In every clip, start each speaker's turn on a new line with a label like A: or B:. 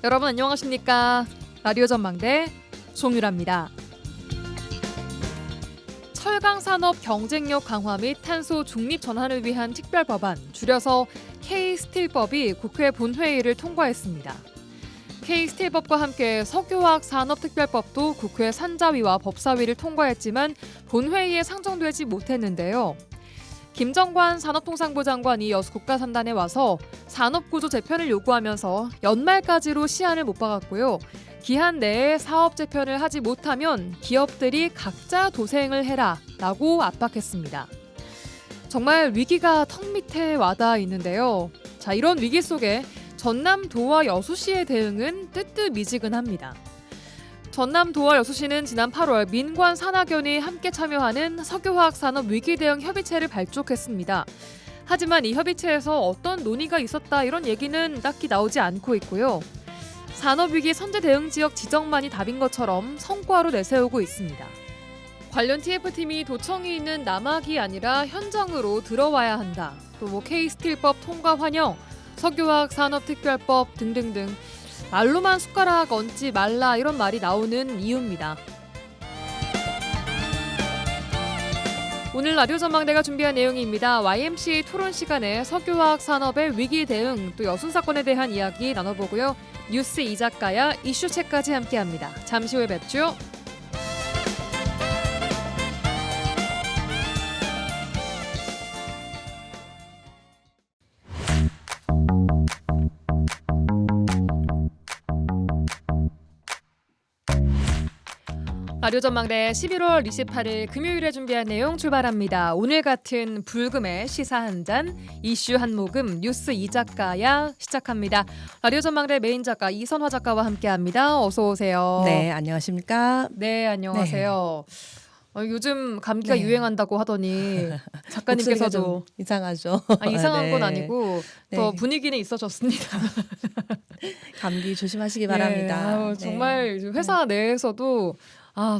A: 여러분 안녕하십니까? 라디오 전망대 송유라입니다. 철강산업 경쟁력 강화 및 탄소 중립 전환을 위한 특별법안, 줄여서 K스틸법이 국회 본회의를 통과했습니다. K스틸법과 함께 석유화학 산업특별법도 국회 산자위와 법사위를 통과했지만 본회의에 상정되지 못했는데요. 김정관 산업통상부 장관이 여수 국가산단에 와서 산업구조 재편을 요구하면서 연말까지로 시한을 못 박았고요. 기한 내에 사업 재편을 하지 못하면 기업들이 각자 도생을 해라 라고 압박했습니다. 정말 위기가 턱 밑에 와닿아 있는데요. 자, 이런 위기 속에 전남도와 여수시의 대응은 뜨뜻미지근합니다. 전남도와 여수시는 지난 8월 민관 산학연이 함께 참여하는 석유화학 산업 위기 대응 협의체를 발족했습니다. 하지만 이 협의체에서 어떤 논의가 있었다 이런 얘기는 딱히 나오지 않고 있고요. 산업위기 선제 대응 지역 지정만이 답인 것처럼 성과로 내세우고 있습니다. 관련 TF팀이 도청이 있는 남학이 아니라 현장으로 들어와야 한다. 또 K스틸법 통과 환영, 석유화학 산업특별법 등등등 말로만 숟가락 얹지 말라 이런 말이 나오는 이유입니다. 오늘 라디오 전망대가 준비한 내용입니다. YMCA 토론 시간에 석유화학 산업의 위기 대응 또 여순 사건에 대한 이야기 나눠보고요. 뉴스 이 작가야 이슈책까지 함께합니다. 잠시 후에 뵙죠. 라디오 전망대 11월 28일 금요일에 준비한 내용 출발합니다. 오늘 같은 불금의 시사 한 잔, 이슈 한 모금, 뉴스 이 작가야 시작합니다. 라디오 전망대 메인 작가 이선화 작가와 함께합니다. 어서 오세요.
B: 네, 안녕하십니까?
A: 네, 안녕하세요. 요즘 감기가
B: 네.
A: 유행한다고 하더니 작가님께서도
B: 이상하죠.
A: 이상한
B: 네.
A: 건 아니고 더
B: 네.
A: 분위기는 있어졌습니다.
B: 감기 조심하시기 바랍니다.
A: 정말 회사 내에서도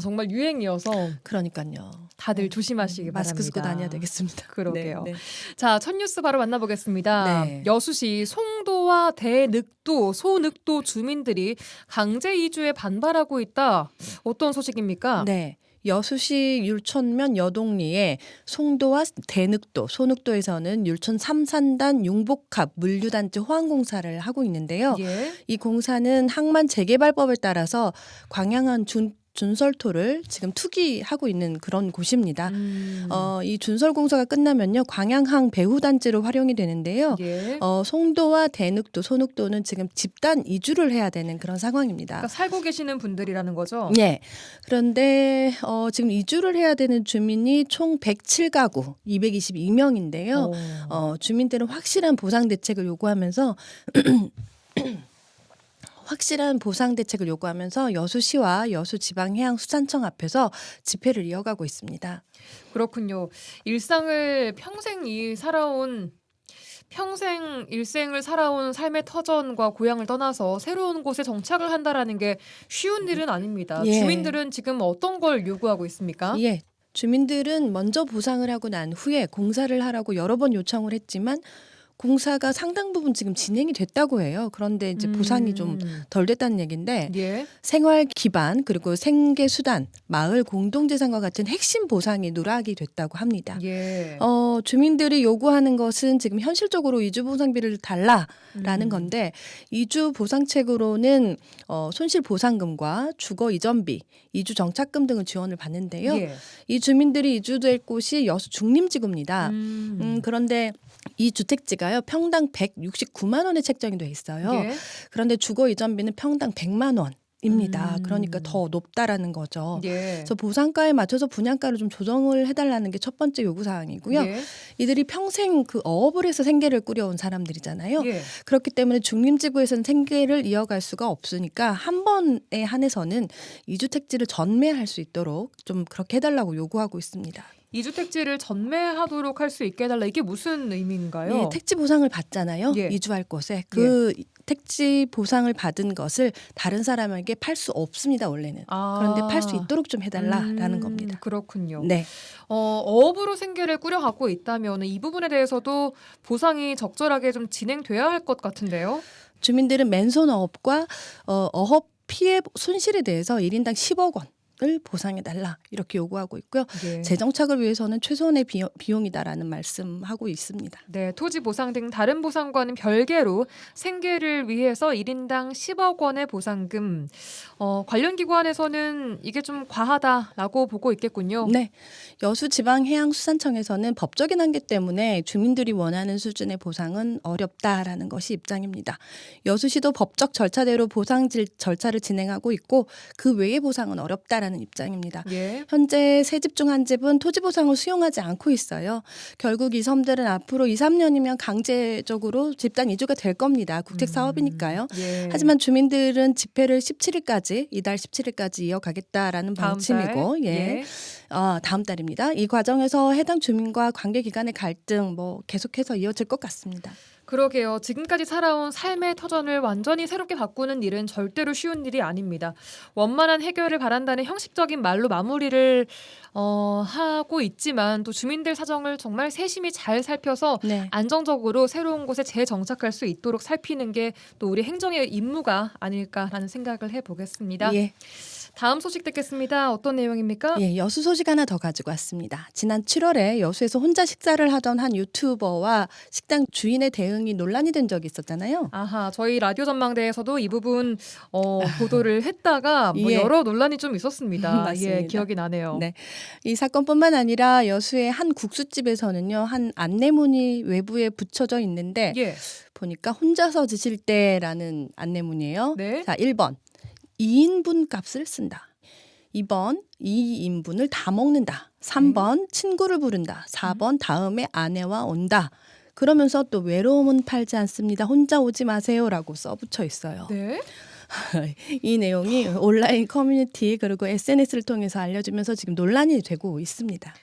A: 정말 유행이어서
B: 그러니까요.
A: 다들 조심하시기 바랍니다.
B: 마스크 쓰고 다녀야 되겠습니다.
A: 그러게요.
B: 네.
A: 자, 첫 뉴스 바로 만나보겠습니다.
B: 네.
A: 여수시 송도와 대늑도, 소늑도 주민들이 강제 이주에 반발하고 있다. 어떤 소식입니까?
B: 네. 여수시 율촌면 여동리에 송도와 대늑도, 소늑도에서는 율촌 3산단 융복합 물류단지 호환공사를 하고 있는데요.
A: 예.
B: 이 공사는 항만 재개발법에 따라서 광양항 준설토를 지금 투기하고 있는 그런 곳입니다. 이 준설 공사가 끝나면요, 광양항 배후단지로 활용이 되는데요.
A: 예.
B: 송도와 대늑도, 소늑도는 지금 집단 이주를 해야 되는 그런 상황입니다.
A: 그러니까 살고 계시는 분들이라는 거죠?
B: 네. 그런데 지금 이주를 해야 되는 주민이 총 107가구 222명인데요. 주민들은 확실한 보상 대책을 요구하면서 여수시와 여수지방해양수산청 앞에서 집회를 이어가고 있습니다.
A: 그렇군요. 평생 일생을 살아온 삶의 터전과 고향을 떠나서 새로운 곳에 정착을 한다라는 게 쉬운 일은 아닙니다.
B: 예.
A: 주민들은 지금 어떤 걸 요구하고 있습니까?
B: 예. 주민들은 먼저 보상을 하고 난 후에 공사를 하라고 여러 번 요청을 했지만 공사가 상당 부분 지금 진행이 됐다고 해요. 그런데 이제 보상이 좀 덜 됐다는 얘기인데
A: 예.
B: 생활 기반 그리고 생계 수단, 마을 공동재산과 같은 핵심 보상이 누락이 됐다고 합니다.
A: 예.
B: 주민들이 요구하는 것은 지금 현실적으로 이주 보상비를 달라라는 건데 이주 보상책으로는 손실 보상금과 주거 이전비, 이주 정착금 등을 지원을 받는데요.
A: 예.
B: 이 주민들이 이주될 곳이 여수 중림지구입니다. 그런데 이 주택지가요, 평당 169만 원에 책정이 돼 있어요.
A: 예.
B: 그런데 주거 이전비는 평당 100만 원입니다. 그러니까 더 높다라는 거죠.
A: 예.
B: 그래서 보상가에 맞춰서 분양가를 좀 조정을 해달라는 게 첫 번째 요구 사항이고요.
A: 예.
B: 이들이 평생 그 어업을 해서 생계를 꾸려온 사람들이잖아요.
A: 예.
B: 그렇기 때문에 중림지구에서는 생계를 이어갈 수가 없으니까 한 번에 한해서는 이주택지를 전매할 수 있도록 좀 그렇게 해달라고 요구하고 있습니다.
A: 이주택지를 전매하도록 할 수 있게 해달라. 이게 무슨 의미인가요?
B: 예, 택지 보상을 받잖아요.
A: 예.
B: 이주할 곳에 그 택지 보상을 받은 것을 다른 사람에게 팔 수 없습니다. 원래는. 그런데 팔 수 있도록 좀 해달라라는 겁니다.
A: 그렇군요.
B: 네.
A: 어업으로 생계를 꾸려가고 있다면 이 부분에 대해서도 보상이 적절하게 좀 진행돼야 할 것 같은데요.
B: 주민들은 맨손어업과 어업 피해 손실에 대해서 1인당 10억 원을 보상해달라 이렇게 요구하고 있고요.
A: 예.
B: 재정착을 위해서는 최소한의 비용이다라는 말씀하고 있습니다.
A: 네, 토지 보상 등 다른 보상과는 별개로 생계를 위해서 1인당 10억 원의 보상금. 관련 기관에서는 이게 좀 과하다라고 보고 있겠군요.
B: 네, 여수지방해양수산청에서는 법적인 한계 때문에 주민들이 원하는 수준의 보상은 어렵다라는 것이 입장입니다. 여수시도 법적 절차대로 보상 절차를 진행하고 있고 그 외의 보상은 어렵다라는 입장입니다.
A: 예.
B: 현재 세 집 중 한 집은 토지 보상을 수용하지 않고 있어요. 결국 이 섬들은 앞으로 2, 3년이면 강제적으로 집단 이주가 될 겁니다. 국책 사업이니까요.
A: 예.
B: 하지만 주민들은 집회를 17일까지 이달 17일까지 이어가겠다라는
A: 다음 달.
B: 방침이고
A: 예.
B: 다음 달입니다. 이 과정에서 해당 주민과 관계기관의 갈등 계속해서 이어질 것 같습니다.
A: 그러게요. 지금까지 살아온 삶의 터전을 완전히 새롭게 바꾸는 일은 절대로 쉬운 일이 아닙니다. 원만한 해결을 바란다는 형식적인 말로 마무리를 하고 있지만 또 주민들 사정을 정말 세심히 잘 살펴서
B: 네.
A: 안정적으로 새로운 곳에 재정착할 수 있도록 살피는 게 또 우리 행정의 임무가 아닐까라는 생각을 해보겠습니다.
B: 예.
A: 다음 소식 듣겠습니다. 어떤 내용입니까?
B: 예, 여수 소식 하나 더 가지고 왔습니다. 지난 7월에 여수에서 혼자 식사를 하던 한 유튜버와 식당 주인의 대응이 논란이 된 적이 있었잖아요.
A: 아하, 저희 라디오 전망대에서도 이 부분 보도를 했다가
B: 예.
A: 여러 논란이 좀 있었습니다.
B: 맞습니다.
A: 예, 기억이 나네요.
B: 네. 이 사건뿐만 아니라 여수의 한 국수집에서는요, 한 안내문이 외부에 붙여져 있는데
A: 예.
B: 보니까 혼자서 드실 때라는 안내문이에요.
A: 네.
B: 자, 1번 2인분 값을 쓴다. 2번 2인분을 다 먹는다. 3번 친구를 부른다. 4번 다음에 아내와 온다. 그러면서 또 외로움은 팔지 않습니다. 혼자 오지 마세요라고 써붙여 있어요.
A: 네.
B: 이 내용이 온라인 커뮤니티 그리고 SNS를 통해서 알려지면서 지금 논란이 되고 있습니다.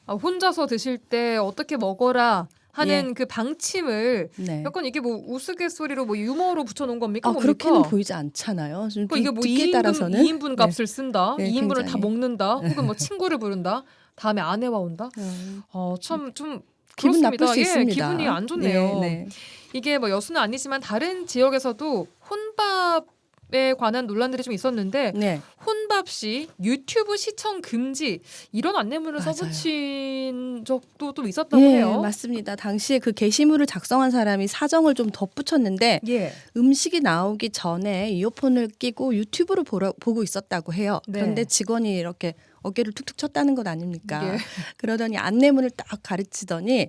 A: 혼자서 드실 때 어떻게 먹어라 하는 그 방침을
B: 네.
A: 약간 이게 뭐 우스갯소리로 뭐 유머로 붙여놓은 겁니까? 뭡니까?
B: 그렇게는 보이지 않잖아요. 좀
A: 이게 뭐
B: 듣기에
A: 2인분,
B: 따라서는
A: 2인분 값을 쓴다.
B: 네,
A: 2인분을 다
B: 굉장히.
A: 먹는다. 혹은 뭐 친구를 부른다. 다음에 아내와 온다. 참 좀
B: 기분
A: 그렇습니다.
B: 나쁠 수
A: 예,
B: 있습니다.
A: 기분이 안 좋네요.
B: 네.
A: 이게 뭐 여수는 아니지만 다른 지역에서도 혼밥에 관한 논란들이 좀 있었는데
B: 네.
A: 혼밥 시 유튜브 시청 금지 이런 안내문을
B: 맞아요.
A: 써붙인 적도 좀 있었다고
B: 예,
A: 해요.
B: 맞습니다. 당시에 그 게시물을 작성한 사람이 사정을 좀 덧붙였는데
A: 예.
B: 음식이 나오기 전에 이어폰을 끼고 유튜브를 보고 있었다고 해요.
A: 네.
B: 그런데 직원이 이렇게 어깨를 툭툭 쳤다는 것 아닙니까?
A: 예.
B: 그러더니 안내문을 딱 가르치더니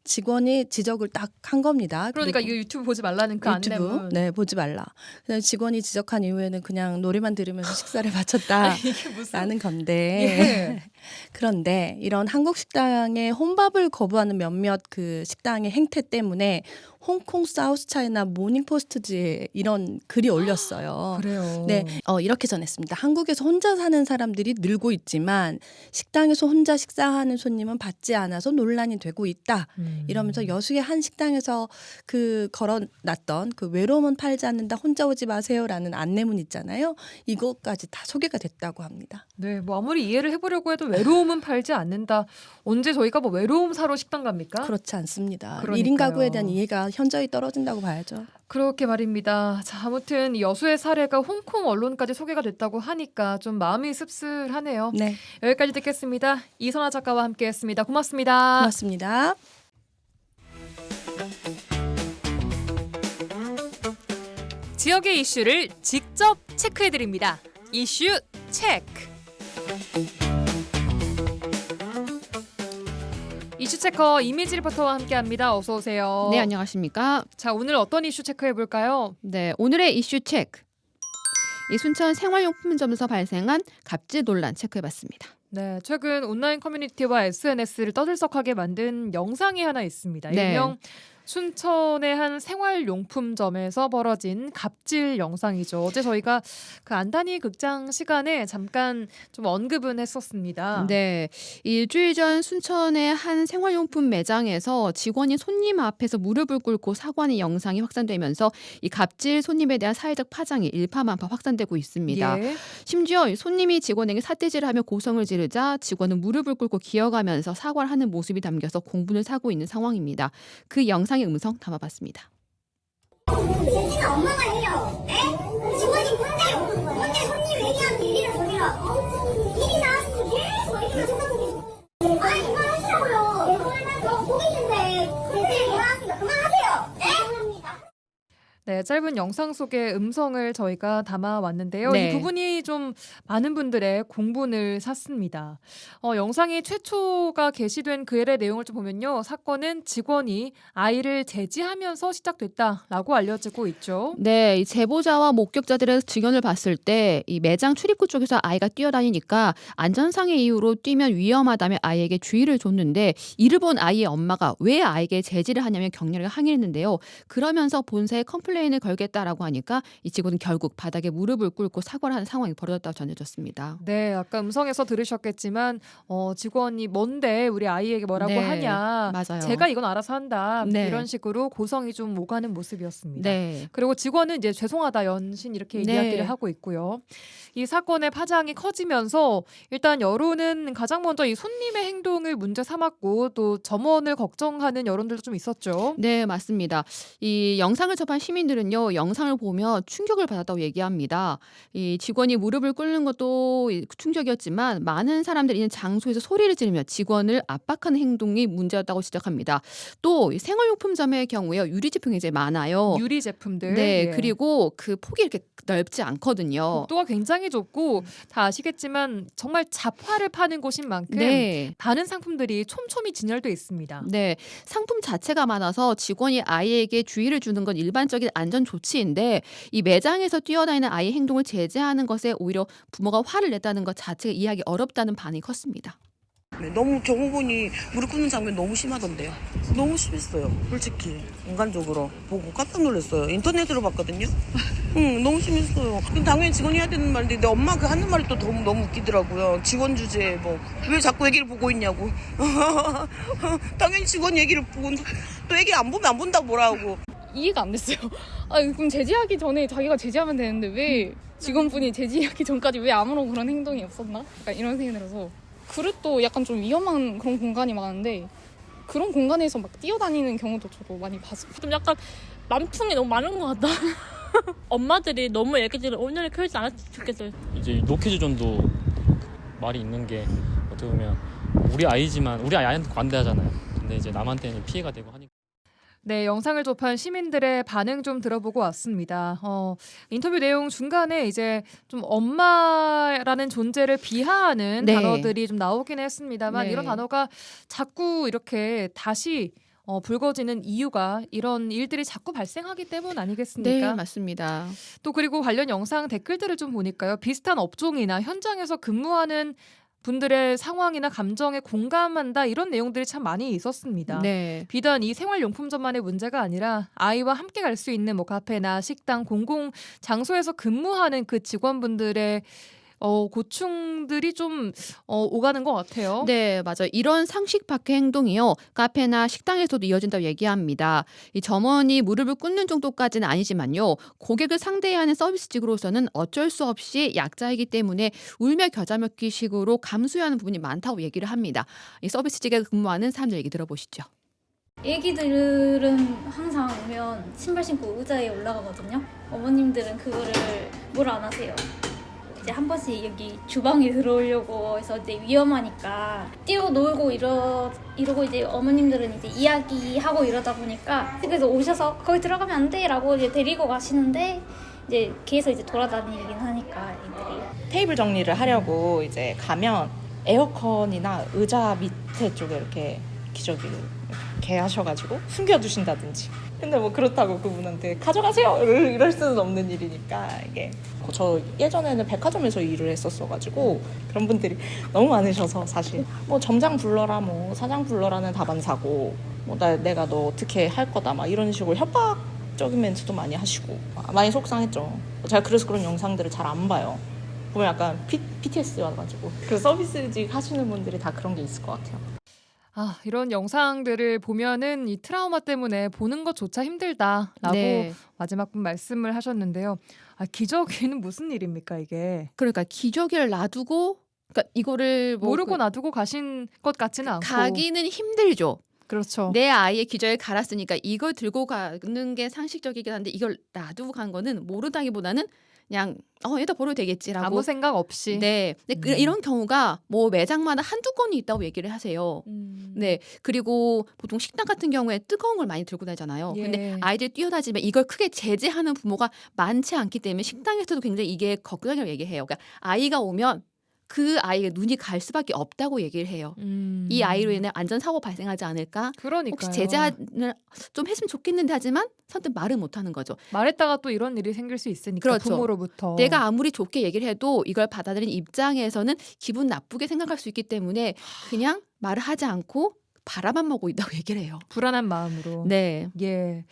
B: 직원이 지적을 딱 한 겁니다.
A: 그러니까
B: 그리고
A: 이거 유튜브 보지 말라는 그 안내문.
B: 네, 보지 말라. 그래서 직원이 지적한 이후에는 그냥 노래만 들으면서 식사를 마쳤다.
A: 이게 무슨
B: 라는 건데
A: 예.
B: 그런데 이런 한국 식당의 혼밥을 거부하는 몇몇 그 식당의 행태 때문에 홍콩 사우스 차이나 모닝포스트지에 이런 글이 올렸어요.
A: 그래요.
B: 네, 이렇게 전했습니다. 한국에서 혼자 사는 사람들이 늘고 있지만 식당에서 혼자 식사하는 손님은 받지 않아서 논란이 되고 있다. 이러면서 여수의 한 식당에서 그 걸어놨던 그 외로움은 팔지 않는다, 혼자 오지 마세요라는 안내문 있잖아요. 이것까지 다 소개가 됐다고 합니다.
A: 네, 뭐 아무리 이해를 해보려고 해도 외로움은 팔지 않는다. 언제 저희가 뭐 외로움 사러 식당 갑니까?
B: 그렇지 않습니다.
A: 그러니까요.
B: 1인 가구에 대한 이해가 현저히 떨어진다고 봐야죠.
A: 그렇게 말입니다. 자, 아무튼 이 여수의 사례가 홍콩 언론까지 소개가 됐다고 하니까 좀 마음이 씁쓸하네요.
B: 네,
A: 여기까지 듣겠습니다. 이선아 작가와 함께했습니다. 고맙습니다.
B: 고맙습니다.
A: 지역의 이슈를 직접 체크해드립니다. 이슈 체크. 이슈 체커 이미지 리포터와 함께합니다. 어서 오세요.
C: 네, 안녕하십니까.
A: 자, 오늘 어떤 이슈 체크해볼까요?
C: 네, 오늘의 이슈 체크. 이 순천 생활용품점에서 발생한 갑질 논란 체크해봤습니다.
A: 네, 최근 온라인 커뮤니티와 SNS를 떠들썩하게 만든 영상이 하나 있습니다.
C: 네.
A: 일명 순천의 한 생활용품점에서 벌어진 갑질 영상이죠. 어제 저희가 그 안단이 극장 시간에 잠깐 좀 언급은 했었습니다.
C: 네, 일주일 전 순천의 한 생활용품 매장에서 직원이 손님 앞에서 무릎을 꿇고 사과하는 영상이 확산되면서 이 갑질 손님에 대한 사회적 파장이 일파만파 확산되고 있습니다.
A: 예.
C: 심지어 손님이 직원에게 삿대질을 하며 고성을 지르자 직원은 무릎을 꿇고 기어가면서 사과를 하는 모습이 담겨서 공분을 사고 있는 상황입니다. 그 영상의 음성 담아봤습니다.
D: 제지는 엄마가 해요. 에? 직원이 뭔데 손님 얘기하는데 이리라 저리라. 일이 나왔으면 계속 얘기를 생각하고 아니 그만하시라고요. 그만하면 너 고객인데 근데 나왔으니까 그만하세요. 에?
A: 네, 짧은 영상 속의 음성을 저희가 담아왔는데요.
C: 네.
A: 이 부분이 좀 많은 분들의 공분을 샀습니다. 영상이 최초가 게시된 그 일의 내용을 좀 보면요. 사건은 직원이 아이를 제지하면서 시작됐다라고 알려지고 있죠.
C: 네, 이 제보자와 목격자들의 증언을 봤을 때 이 매장 출입구 쪽에서 아이가 뛰어다니니까 안전상의 이유로 뛰면 위험하다며 아이에게 주의를 줬는데 이를 본 아이의 엄마가 왜 아이에게 제지를 하냐며 격렬하게 항의했는데요. 그러면서 본사에 컴플레인을 걸겠다라고 하니까 이 직원은 결국 바닥에 무릎을 꿇고 사과를 하는 상황이 벌어졌다고 전해졌습니다.
A: 네, 아까 음성에서 들으셨겠지만 직원이 뭔데 우리 아이에게 뭐라고
C: 네,
A: 하냐.
C: 맞아요.
A: 제가 이건 알아서 한다.
C: 네.
A: 이런 식으로 고성이 좀 오가는 모습이었습니다.
C: 네.
A: 그리고 직원은 이제 죄송하다 연신 이렇게
C: 네.
A: 이야기를 하고 있고요. 이 사건의 파장이 커지면서 일단 여론은 가장 먼저 이 손님의 행동을 문제 삼았고 또 점원을 걱정하는 여론들도 좀 있었죠.
C: 네, 맞습니다. 이 영상을 접한 시민들은요, 영상을 보며 충격을 받았다고 얘기합니다. 이 직원이 무릎을 꿇는 것도 충격이었지만 많은 사람들이 있는 장소에서 소리를 지르며 직원을 압박하는 행동이 문제였다고 지적합니다. 또 생활용품점의 경우에요, 유리 제품이 굉장히 많아요.
A: 유리 제품들.
C: 네,
A: 예.
C: 그리고 그 폭이 이렇게 넓지 않거든요.
A: 복도가 굉장히 좁고 다 아시겠지만 정말 잡화를 파는 곳인 만큼
C: 네.
A: 많은 상품들이 촘촘히 진열돼 있습니다.
C: 네, 상품 자체가 많아서 직원이 아이에게 주의를 주는 건 일반적인 안전 조치인데 이 매장에서 뛰어다니는 아이의 행동을 제재하는 것에 오히려 부모가 화를 냈다는 것 자체가 이해하기 어렵다는 반응이 컸습니다.
E: 네, 너무 경호본이 무릎 꿇는 장면 너무 심하던데요. 너무 심했어요. 솔직히 인간적으로 보고 깜짝 놀랐어요. 인터넷으로 봤거든요. 너무 심했어요. 그럼 당연히 직원이 해야 되는 말인데 내 엄마 그 하는 말이 또 너무 웃기더라고요. 직원 주제에 뭐 왜 자꾸 애기를 보고 있냐고. 당연히 직원 얘기를 보고 또 애기 안 보면 안 본다고 뭐라 하고.
F: 이해가 안 됐어요. 아니, 그럼 제지하기 전에 자기가 제지하면 되는데 왜 직원분이 제지하기 전까지 왜 아무런 그런 행동이 없었나? 약간 이런 생각이 들어서. 그릇도 약간 좀 위험한 그런 공간이 많은데 그런 공간에서 막 뛰어다니는 경우도 저도 많이 봤어요.
G: 좀 약간 만풍이 너무 많은 것 같다. 엄마들이 너무 애기들을 온전히 키우지 않았으면 좋겠어요.
H: 이제 노키즈존도 말이 있는 게 어떻게 보면 우리 아이지만 우리 아이한테 관대하잖아요. 근데 이제 남한테는 피해가 되고 하니까.
A: 네, 영상을 접한 시민들의 반응 좀 들어보고 왔습니다. 인터뷰 내용 중간에 이제 좀 엄마라는 존재를 비하하는
C: 네.
A: 단어들이 좀 나오긴 했습니다만
C: 네.
A: 이런 단어가 자꾸 이렇게 다시 불거지는 이유가 이런 일들이 자꾸 발생하기 때문
C: 네,
A: 아니겠습니까?
C: 맞습니다.
A: 또 그리고 관련 영상 댓글들을 좀 보니까요. 비슷한 업종이나 현장에서 근무하는 분들의 상황이나 감정에 공감한다 이런 내용들이 참 많이 있었습니다.
C: 네.
A: 비단 이 생활용품점만의 문제가 아니라 아이와 함께 갈 수 있는 뭐 카페나 식당, 공공 장소에서 근무하는 그 직원분들의 고충들이 좀 오가는 것 같아요.
C: 네, 맞아요. 이런 상식 밖의 행동이요. 카페나 식당에서도 이어진다고 얘기합니다. 이 점원이 무릎을 꿇는 정도까지는 아니지만요. 고객을 상대해야 하는 서비스직으로서는 어쩔 수 없이 약자이기 때문에 울며 겨자 먹기식으로 감수해야 하는 부분이 많다고 얘기를 합니다. 이 서비스직에 근무하는 사람들 얘기 들어보시죠.
I: 애기들은 항상 오면 신발 신고 의자에 올라가거든요. 어머님들은 그거를 뭘 안 하세요. 이제 한 번씩 여기 주방에 들어오려고 해서 이제 위험하니까 뛰어놀고 이러고 이제 어머님들은 이제 이야기하고 이러다 보니까 그래서 오셔서 거기 들어가면 안 돼라고 이제 데리고 가시는데 이제 계속 이제 돌아다니긴 하니까 애들이.
J: 테이블 정리를 하려고 이제 가면 에어컨이나 의자 밑에 쪽에 이렇게 기저귀를 이렇게 하셔가지고 숨겨두신다든지. 근데 뭐 그렇다고 그분한테 가져가세요 이럴 수는 없는 일이니까 이게 저 예전에는 백화점에서 일을 했었어가지고 그런 분들이 너무 많으셔서 사실 뭐 점장 불러라 뭐 사장 불러라는 다반사고 뭐 내가 너 어떻게 할 거다 막 이런 식으로 협박적인 멘트도 많이 하시고 많이 속상했죠. 제가 그래서 그런 영상들을 잘 안 봐요. 보면 약간 PTSD 와가지고 그 서비스직 하시는 분들이 다 그런 게 있을 것 같아요.
A: 이런 영상들을 보면은 이 트라우마 때문에 보는 것조차 힘들다라고
C: 네.
A: 마지막 분 말씀을 하셨는데요. 기저귀는 무슨 일입니까 이게?
C: 그러니까 기저귀를 놔두고 그러니까 이거를 뭐
A: 모르고 놔두고 가신 것 같지는 않고.
C: 가기는 힘들죠.
A: 그렇죠.
C: 내 아이의 기저에 갈았으니까 이걸 들고 가는 게 상식적이긴 한데 이걸 놔두고 간 거는 모르다기보다는 그냥 여기다 버려도 되겠지라고.
A: 아무 생각 없이.
C: 네. 근데 이런 경우가 뭐 매장마다 한두 건이 있다고 얘기를 하세요. 네. 그리고 보통 식당 같은 경우에 뜨거운 걸 많이 들고 다니잖아요.
A: 예.
C: 근데 아이들이 뛰어다니면 이걸 크게 제재하는 부모가 많지 않기 때문에 식당에서도 굉장히 이게 걱정이라고 얘기해요. 그러니까 아이가 오면 그 아이의 눈이 갈 수밖에 없다고 얘기를 해요. 이 아이로 인해 안전사고 발생하지 않을까?
A: 그러니까요.
C: 혹시 제재를 좀 했으면 좋겠는데 하지만 선뜻 말을 못하는 거죠.
A: 말했다가 또 이런 일이 생길 수 있으니까
C: 그렇죠.
A: 부모로부터.
C: 내가 아무리 좋게 얘기를 해도 이걸 받아들인 입장에서는 기분 나쁘게 생각할 수 있기 때문에 그냥 말을 하지 않고 바라만 먹고 있다고 얘기를 해요.
A: 불안한 마음으로.
C: 네.
A: 예.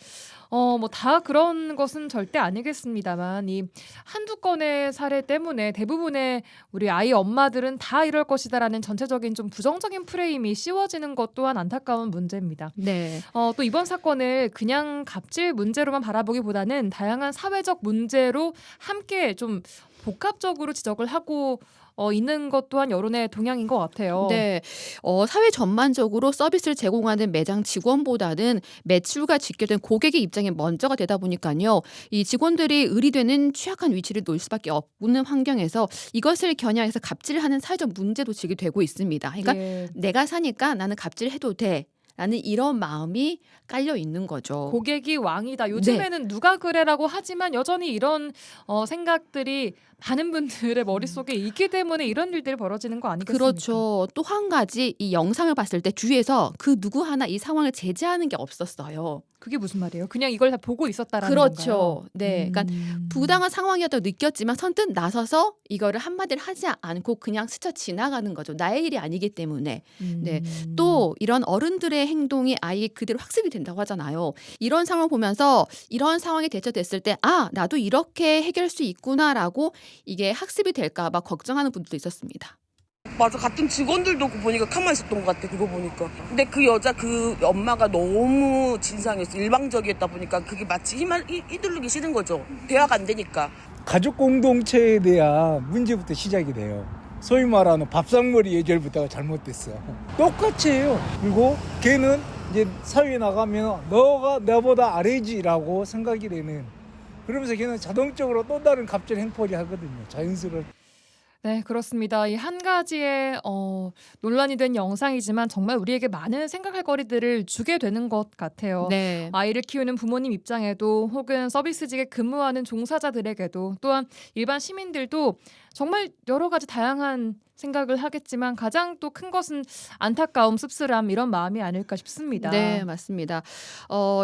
A: 뭐 다 그런 것은 절대 아니겠습니다만 이 한두 건의 사례 때문에 대부분의 우리 아이 엄마들은 다 이럴 것이다라는 전체적인 좀 부정적인 프레임이 씌워지는 것 또한 안타까운 문제입니다.
C: 네.
A: 또 이번 사건을 그냥 갑질 문제로만 바라보기보다는 다양한 사회적 문제로 함께 좀 복합적으로 지적을 하고 있는 것 또한 여론의 동향인 것 같아요.
C: 네. 사회 전반적으로 서비스를 제공하는 매장 직원보다는 매출과 직결된 고객의 입장에 먼저가 되다 보니까요. 이 직원들이 의리되는 취약한 위치를 놓을 수밖에 없는 환경에서 이것을 겨냥해서 갑질을 하는 사회적 문제도 제기되고 있습니다. 그러니까
A: 예.
C: 내가 사니까 나는 갑질을 해도 돼. 라는 이런 마음이 깔려 있는 거죠.
A: 고객이 왕이다. 요즘에는 누가 그래라고 하지만 여전히 이런 생각들이 많은 분들의 머릿속에 있기 때문에 이런 일들이 벌어지는 거 아니겠습니까?
C: 그렇죠. 또 한 가지 이 영상을 봤을 때 주위에서 그 누구 하나 이 상황을 제재하는 게 없었어요.
A: 그게 무슨 말이에요? 그냥 이걸 다 보고 있었다라는
C: 그렇죠.
A: 건가요?
C: 네. 그러니까 부당한 상황이었다고 느꼈지만 선뜻 나서서 이거를 한마디를 하지 않고 그냥 스쳐 지나가는 거죠. 나의 일이 아니기 때문에. 네. 또 이런 어른들의 행동이 아예 그대로 학습이 된다고 하잖아요. 이런 상황을 보면서 이런 상황에 대처됐을 때 나도 이렇게 해결할 수 있구나라고 이게 학습이 될까 봐 걱정하는 분들도 있었습니다.
E: 맞아, 같은 직원들도 보니까 가만히 있었던 것 같아, 그거 보니까. 근데 그 여자 그 엄마가 너무 진상이었어. 일방적이었다 보니까 그게 마치 휘두르기 싫은 거죠. 대화가 안 되니까.
K: 가족 공동체에 대한 문제부터 시작이 돼요. 소위 말하는 밥상머리 예절부터가 잘못됐어. 똑같이 해요. 그리고 걔는 이제 사회에 나가면 너가 나보다 아래지라고 생각이 되는, 그러면서 걔는 자동적으로 또 다른 갑질 행포를 하거든요. 자연스러워.
A: 네, 그렇습니다. 이 한 가지의 논란이 된 영상이지만 정말 우리에게 많은 생각할 거리들을 주게 되는 것 같아요.
C: 네.
A: 아이를 키우는 부모님 입장에도 혹은 서비스직에 근무하는 종사자들에게도 또한 일반 시민들도 정말 여러 가지 다양한 생각을 하겠지만 가장 또 큰 것은 안타까움, 씁쓸함 이런 마음이 아닐까 싶습니다.
C: 네, 맞습니다.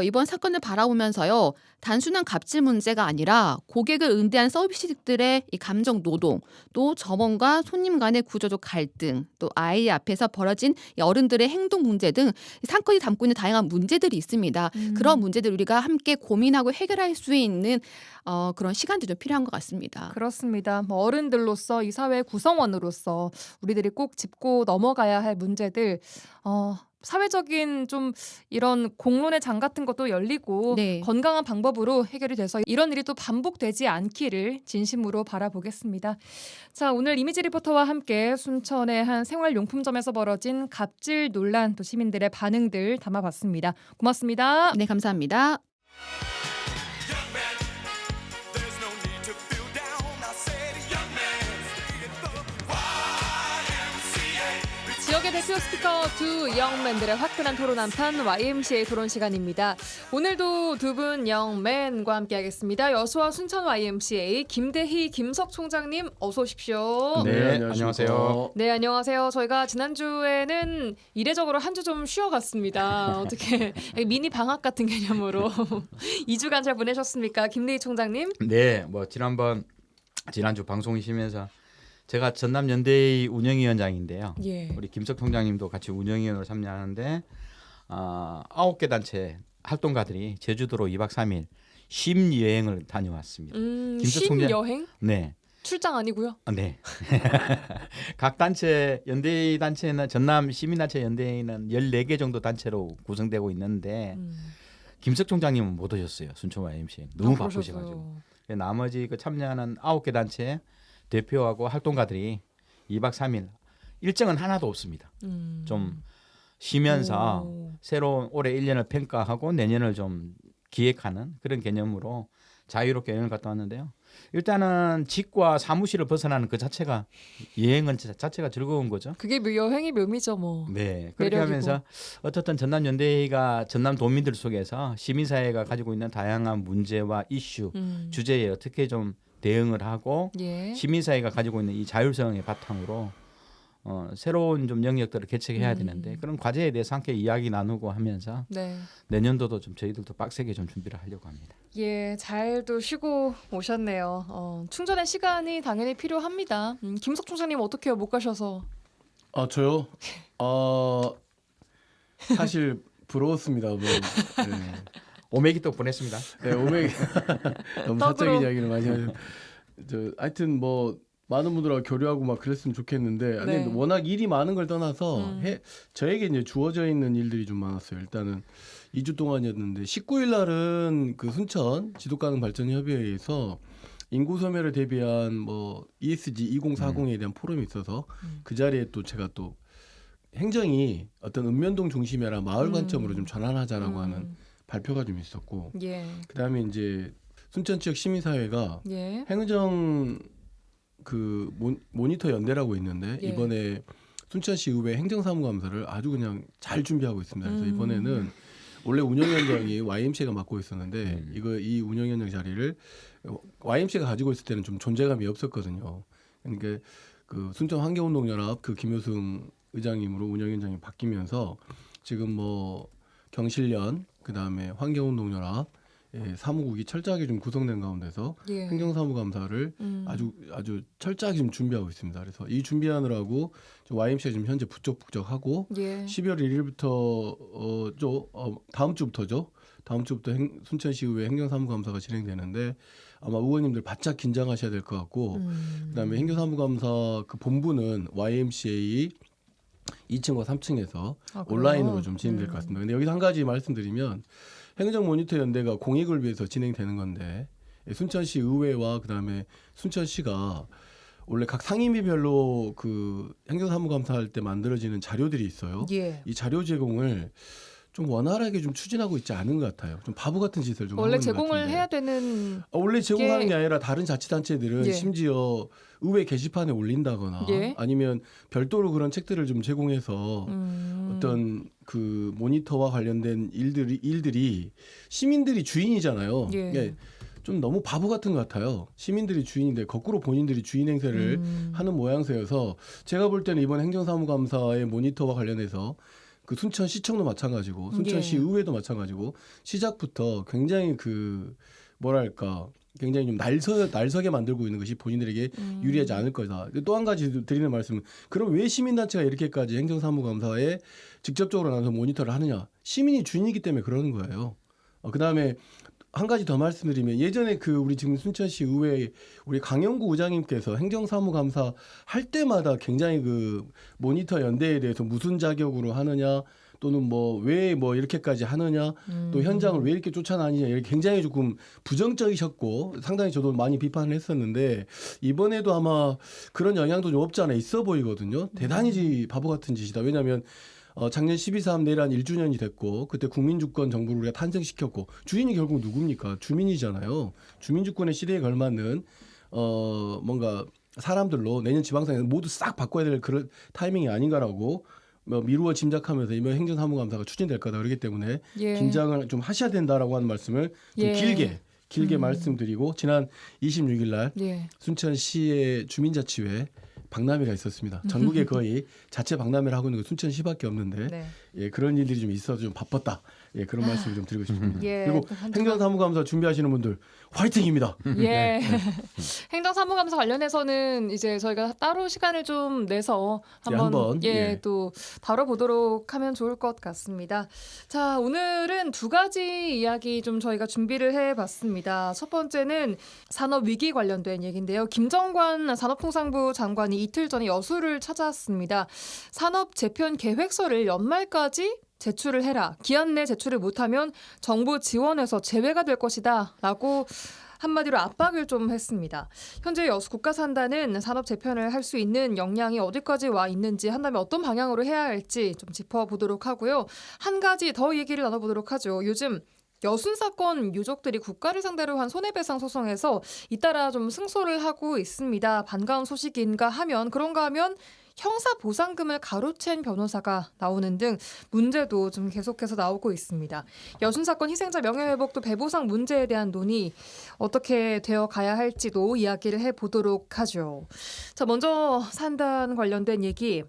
C: 이번 사건을 바라보면서요. 단순한 갑질 문제가 아니라 고객을 응대한 서비스직들의 이 감정 노동, 또 점원과 손님 간의 구조적 갈등, 또 아이 앞에서 벌어진 이 어른들의 행동 문제 등 사건이 담고 있는 다양한 문제들이 있습니다. 그런 문제들 우리가 함께 고민하고 해결할 수 있는 그런 시간도 좀 필요한 것 같습니다.
A: 그렇습니다. 어른들로서 이 사회의 구성원으로서 우리들이 꼭 짚고 넘어가야 할 문제들 사회적인 좀 이런 공론의 장 같은 것도 열리고
C: 네.
A: 건강한 방법으로 해결이 돼서 이런 일이 또 반복되지 않기를 진심으로 바라보겠습니다. 자, 오늘 이미지 리포터와 함께 순천의 한 생활용품점에서 벌어진 갑질 논란 또 시민들의 반응들 담아봤습니다. 고맙습니다.
C: 네, 감사합니다.
A: 지역의 대표 스피커 두 영맨들의 화끈한 토론 한판 YMCA 토론 시간입니다. 오늘도 두 분 영맨과 함께하겠습니다. 여수와 순천 YMCA 김대희 김석 총장님 어서 오십시오.
L: 네, 안녕하세요.
A: 네, 안녕하세요. 저희가 지난주에는 이례적으로 한 주 좀 쉬어갔습니다. 어떻게 미니 방학 같은 개념으로 2주간 잘 보내셨습니까? 김대희 총장님.
L: 네, 지난주 방송이 쉬면서 제가 전남 연대의 운영위원장인데요.
A: 예.
L: 우리 김석 총장님도 같이 운영위원으로 참여하는데 9개 단체 활동가들이 제주도로 2박 3일 쉼 여행을 다녀왔습니다.
A: 쉼 여행?
L: 네.
A: 출장 아니고요?
L: 네. 각 단체, 연대의 단체는 전남 시민단체 연대회는 14개 정도 단체로 구성되고 있는데 김석 총장님은 못 오셨어요. 순천 YMCA. 너무 바쁘셔가지고. 나머지 참여하는 9개 단체 대표하고 활동가들이 2박 3일 일정은 하나도 없습니다. 좀 쉬면서
A: 오.
L: 새로운 올해 1년을 평가하고 내년을 좀 기획하는 그런 개념으로 자유롭게 여행을 갔다 왔는데요. 일단은 집과 사무실을 벗어나는 그 자체가 여행은 자체가 즐거운 거죠.
A: 그게 여행의 묘미죠, 뭐.
L: 네, 그렇게
A: 매력이고.
L: 하면서 어떻든 전남연대회가 전남 도민들 속에서 시민사회가 가지고 있는 다양한 문제와 이슈, 주제에 어떻게 좀 대응을 하고
A: 예.
L: 시민사회가 가지고 있는 이 자율성의 바탕으로 새로운 좀 영역들을 개척해야 되는데 그런 과제에 대해서 함께 이야기 나누고 하면서
A: 네.
L: 내년도도 좀 저희들도 빡세게 좀 준비를 하려고 합니다.
A: 예, 잘도 쉬고 오셨네요. 충전의 시간이 당연히 필요합니다. 김석 총장님 어떻게 해요? 못 가셔서.
M: 아 저요? 사실 부러웠습니다. 뭐, 네.
L: 오메기 또 보냈습니다.
M: 네, 오메기 너무 사적인 이야기를 많이 하죠. 하여튼 뭐 많은 분들하고 교류하고 막 그랬으면 좋겠는데 아니
A: 네.
M: 워낙 일이 많은 걸 떠나서 저에게 이제 주어져 있는 일들이 좀 많았어요. 일단은 2주 동안이었는데 19일 날은 그 순천 지도가능 발전 협의회에서 인구 소멸을 대비한 뭐 ESG 2040에 대한 포럼이 있어서 그 자리에 또 제가 또 행정이 어떤 읍면동 중심이 아니라 마을 관점으로 좀 전환하자라고 하는 발표가 좀 있었고
A: 예.
M: 그다음에 이제 순천 지역 시민사회가
A: 예.
M: 행정 그 모니터 연대라고 있는데
A: 예.
M: 이번에 순천시 의회 행정사무감사를 아주 그냥 잘 준비하고 있습니다. 그래서 이번에는 원래 운영위원장이 YMCA가 맡고 있었는데 이 운영위원장 자리를 YMCA가 가지고 있을 때는 좀 존재감이 없었거든요. 그러니까 그 순천 환경운동연합 그 김효승 의장님으로 운영위원장이 바뀌면서 지금 뭐 경실련 그다음에 환경운동연합 사무국이 철저하게 좀 구성된 가운데서
A: 예.
M: 행정사무감사를 아주 철저하게 좀 준비하고 있습니다. 그래서 이 준비하느라고 YMC가 지금 현재 부쩍부쩍하고
A: 예.
M: 12월 1일부터 다음 주부터죠. 다음 주부터 순천시의회 행정사무감사가 진행되는데 아마 의원님들 바짝 긴장하셔야 될 것 같고 그다음에 행정사무감사 그 본부는 YMCA 2층과 3층에서 온라인으로 좀 진행될 것 같습니다. 근데 여기서 한 가지 말씀드리면 행정 모니터 연대가 공익을 위해서 진행되는 건데 순천시 의회와 그다음에 순천시가 원래 각 상임위별로 그 행정사무감사할 때 만들어지는 자료들이 있어요.
A: 예.
M: 이 자료 제공을 좀 원활하게 좀 추진하고 있지 않은 것 같아요. 좀 바보 같은 짓을 좀
A: 원래
M: 하고 있는 것
A: 제공을
M: 같은데.
A: 해야 되는
M: 원래 제공하는 게 아니라 다른 자치단체들은
A: 예.
M: 심지어 의회 게시판에 올린다거나
A: 예.
M: 아니면 별도로 그런 책들을 좀 제공해서 어떤 그 모니터와 관련된 일들이 시민들이 주인이잖아요.
A: 예.
M: 예. 좀 너무 바보 같은 것 같아요. 시민들이 주인인데 거꾸로 본인들이 주인 행세를 하는 모양새여서 제가 볼 때는 이번 행정사무감사의 모니터와 관련해서 그 순천시청도 마찬가지고 순천시
A: 예.
M: 의회도 마찬가지고 시작부터 굉장히 그 뭐랄까 굉장히 좀 날서게 만들고 있는 것이 본인들에게 유리하지 않을 거다. 또 한 가지 드리는 말씀은 그럼 왜 시민단체가 이렇게까지 행정사무감사에 직접적으로 나서 모니터를 하느냐. 시민이 주인이기 때문에 그러는 거예요. 그다음에 한 가지 더 말씀드리면 예전에 그 우리 지금 순천시 의회 우리 강영구 의장님께서 행정사무감사 할 때마다 굉장히 그 모니터 연대에 대해서 무슨 자격으로 하느냐 또는 뭐 왜 뭐 이렇게까지 하느냐 또 현장을 왜 이렇게 쫓아다니냐 이렇게 굉장히 조금 부정적이셨고 상당히 저도 많이 비판을 했었는데 이번에도 아마 그런 영향도 좀 없지 않아 있어 보이거든요. 대단히 바보 같은 짓이다. 왜냐하면 작년 12.3 내란 1주년이 됐고 그때 국민주권 정부를 우리가 탄생시켰고 주인이 결국 누굽니까? 주민이잖아요. 주민주권의 시대에 걸맞는 뭔가 사람들로 내년 지방선거 모두 싹 바꿔야 될 그런 타이밍이 아닌가라고 미루어 짐작하면서 이번 행정사무감사가 추진될 거다 그렇기 때문에
A: 예.
M: 긴장을 좀 하셔야 된다라고 하는 말씀을 좀
A: 예.
M: 길게 말씀드리고 지난 26일 날
A: 예.
M: 순천시의 주민자치회 박람회가 있었습니다. 전국에 거의 자체 박람회를 하고 있는 건 순천시밖에 없는데
A: 네.
M: 예, 그런 일들이 좀 있어서 좀 바빴다. 예, 그런 말씀을 좀 드리고 싶습니다.
A: 예,
M: 그리고
A: 또 한 주간-
M: 행정사무감사 준비하시는 분들 화이팅입니다.
A: 예. 행정사무감사 관련해서는 이제 저희가 따로 시간을 좀 내서 한번
M: 예.
A: 또 다뤄보도록 하면 좋을 것 같습니다. 자, 오늘은 두 가지 이야기 좀 저희가 준비를 해봤습니다. 첫 번째는 산업 위기 관련된 얘기인데요. 김정관 산업통상부 장관이 이틀 전에 여수를 찾아왔습니다. 산업 재편 계획서를 연말까지 제출을 해라. 기한 내 제출을 못하면 정부 지원에서 제외가 될 것이다. 라고 한마디로 압박을 좀 했습니다. 현재 여수 국가산단은 산업 재편을 할 수 있는 역량이 어디까지 와 있는지, 한다면 어떤 방향으로 해야 할지 좀 짚어보도록 하고요. 한 가지 더 얘기를 나눠보도록 하죠. 요즘 여순 사건 유족들이 국가를 상대로 한 손해배상 소송에서 잇따라 좀 승소를 하고 있습니다. 반가운 소식인가 하면, 그런가 하면 형사 보상금을 가로챈 변호사가 나오는 등 문제도 좀 계속해서 나오고 있습니다. 여순 사건 희생자 명예회복도 배보상 문제에 대한 논의 어떻게 되어 가야 할지도 이야기를 해보도록 하죠. 자, 먼저 산단 관련된 얘기.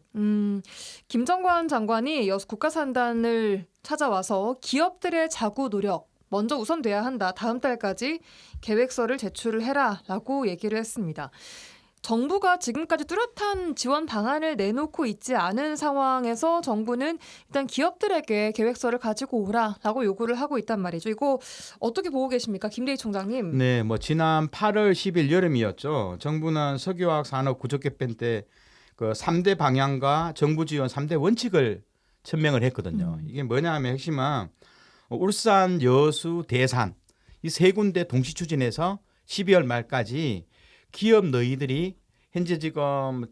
A: 김정관 장관이 여수 국가산단을 찾아와서 기업들의 자구 노력 먼저 우선돼야 한다. 다음 달까지 계획서를 제출을 해라라고 얘기를 했습니다. 정부가 지금까지 뚜렷한 지원 방안을 내놓고 있지 않은 상황에서 정부는 일단 기업들에게 계획서를 가지고 오라라고 요구를 하고 있단 말이죠. 이거 어떻게 보고 계십니까, 김대희 총장님?
L: 네, 뭐 지난 8월 10일 여름이었죠. 정부는 석유화학 산업 구조 개편 때 그 3대 방향과 정부 지원 3대 원칙을 천명을 했거든요. 이게 뭐냐면 핵심은 울산, 여수, 대산 이 세 군데 동시 추진해서 12월 말까지 기업 너희들이 현재 지금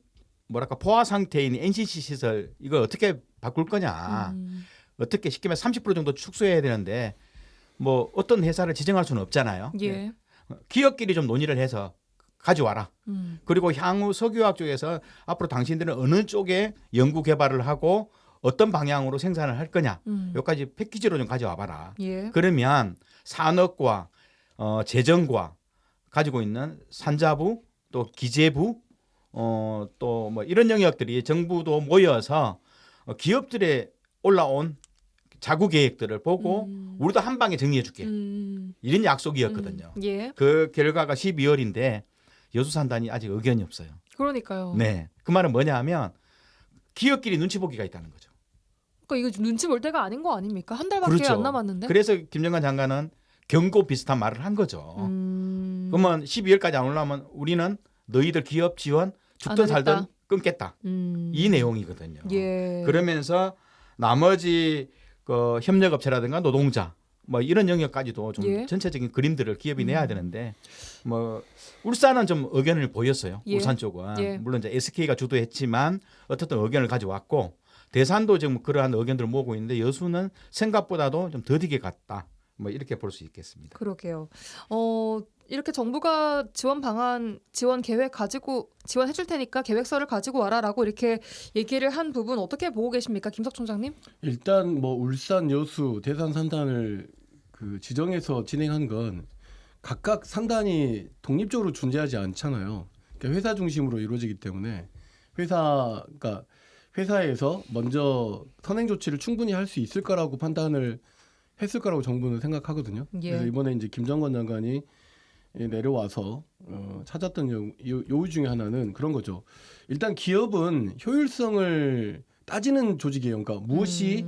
L: 뭐랄까 포화 상태인 NCC 시설 이걸 어떻게 바꿀 거냐. 어떻게 쉽게 말해 30% 정도 축소해야 되는데 뭐 어떤 회사를 지정할 수는 없잖아요.
A: 예.
L: 기업끼리 좀 논의를 해서 가져와라. 그리고 향후 석유화학 쪽에서 앞으로 당신들은 어느 쪽에 연구 개발을 하고 어떤 방향으로 생산을 할 거냐. 여기까지 패키지로 좀 가져와 봐라.
A: 예.
L: 그러면 산업과 재정과 가지고 있는 산자부 또 기재부 또 뭐 이런 영역들이 정부도 모여서 기업들의 올라온 자구 계획들을 보고 우리도 한 방에 정리해 줄게. 이런 약속이었거든요.
A: 예.
L: 그 결과가 12월인데 여수산단이 아직 의견이 없어요.
A: 그러니까요.
L: 네. 그 말은 뭐냐 하면 기업끼리 눈치 보기가 있다는 거죠.
A: 그러니까 이거 눈치 볼 때가 아닌 거 아닙니까? 한 달밖에
L: 그렇죠.
A: 안 남았는데.
L: 그래서 김정관 장관은 경고 비슷한 말을 한 거죠. 그러면 12월까지 안 올라오면 우리는 너희들 기업 지원 죽든 살든 끊겠다. 이 내용이거든요.
A: 예.
L: 그러면서 나머지 그 협력업체라든가 노동자 뭐 이런 영역까지도 좀
A: 예.
L: 전체적인 그림들을 기업이 내야 되는데 뭐 울산은 좀 의견을 보였어요.
A: 예.
L: 울산 쪽은
A: 예.
L: 물론 이제 SK가 주도했지만 어쨌든 의견을 가져왔고 대산도 지금 그러한 의견들을 모으고 있는데 여수는 생각보다도 좀 더디게 갔다. 뭐 이렇게 볼 수 있겠습니다.
A: 그러게요. 이렇게 정부가 지원 방안, 지원 계획 가지고 지원해 줄 테니까 계획서를 가지고 와라라고 이렇게 얘기를 한 부분 어떻게 보고 계십니까, 김석 총장님?
M: 일단 뭐 울산, 여수, 대산 산단을 그 지정해서 진행한 건 각각 산단이 독립적으로 존재하지 않잖아요. 그러니까 회사 중심으로 이루어지기 때문에 그러니까 회사에서 먼저 선행 조치를 충분히 할 수 있을 거라고 판단을 했을 거라고 정부는 생각하거든요.
A: 예.
M: 그래서 이번에 이제 김정관 장관이 내려와서 찾았던 요구 중에 하나는 그런 거죠. 일단 기업은 효율성을 따지는 조직이에요. 그러니까 무엇이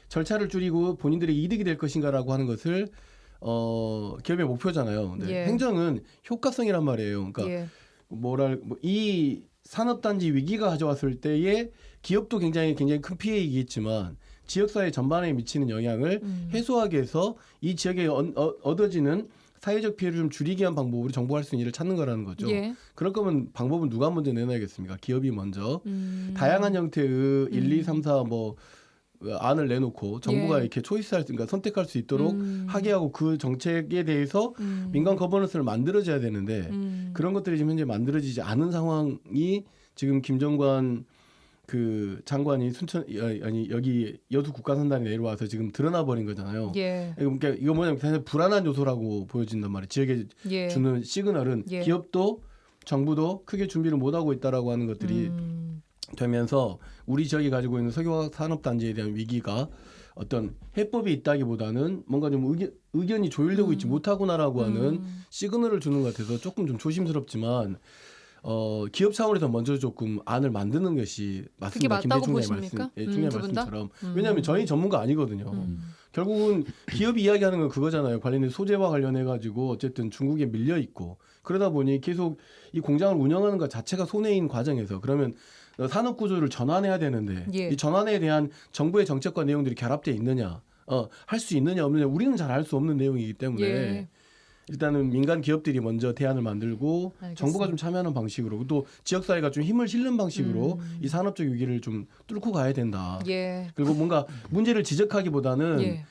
M: 절차를 줄이고 본인들의 이득이 될 것인가라고 하는 것을 기업의 목표잖아요. 근데
A: 예.
M: 행정은 효과성이란 말이에요. 그러니까
A: 예.
M: 이 산업단지 위기가 가져왔을 때에 기업도 굉장히 큰 피해이겠지만 지역사회 전반에 미치는 영향을 해소하기 위해서 이 지역에 얻어지는 사회적 피해를 좀 줄이기 위한 방법으로 정부가 할 수 있는 일을 찾는 거라는 거죠.
A: 예.
M: 그럴 거면 방법은 누가 먼저 내놔야겠습니까? 기업이 먼저 다양한 형태의 1, 2, 3, 4 뭐 안을 내놓고 정부가
A: 예.
M: 이렇게 초이스할 그러니까 선택할 수 있도록 하게 하고 그 정책에 대해서 민간 거버넌스를 만들어줘야 되는데 그런 것들이 지금 현재 만들어지지 않은 상황이 지금 김정관 그 장관이 여기 여수 국가산단에 내려와서 지금 드러나 버린 거잖아요.
A: 예.
M: 그러니까 이거 뭐냐면 사실 불안한 요소라고 보여진단 말이에요. 지역에
A: 예.
M: 주는 시그널은
A: 예.
M: 기업도 정부도 크게 준비를 못 하고 있다라고 하는 것들이 되면서 우리 지역이 가지고 있는 석유화학 산업단지에 대한 위기가 어떤 해법이 있다기보다는 뭔가 좀 의견이 조율되고 있지 못하구나라고 하는 시그널을 주는 것 같아서 조금 좀 조심스럽지만 기업 차원에서 먼저 조금 안을 만드는 것이 맞습니다.
A: 그게 맞다고 보십니까?
M: 중요한 말씀처럼. 왜냐하면 저희 전문가 아니거든요. 결국은 기업이 이야기하는 건 그거잖아요. 관련된 소재와 관련해 가지고 어쨌든 중국에 밀려 있고 그러다 보니 계속 이 공장을 운영하는 것 자체가 손해인 과정에서 그러면 산업 구조를 전환해야 되는데
A: 예.
M: 이 전환에 대한 정부의 정책과 내용들이 결합되어 있느냐, 할 수 있느냐 없느냐 우리는 잘 알 수 없는 내용이기 때문에.
A: 예.
M: 일단은 민간 기업들이 먼저 대안을 만들고
A: 알겠습니다.
M: 정부가 좀 참여하는 방식으로 또 지역사회가 좀 힘을 실는 방식으로 이 산업적 위기를 좀 뚫고 가야 된다.
A: 예.
M: 그리고 뭔가 문제를 지적하기보다는
A: 예.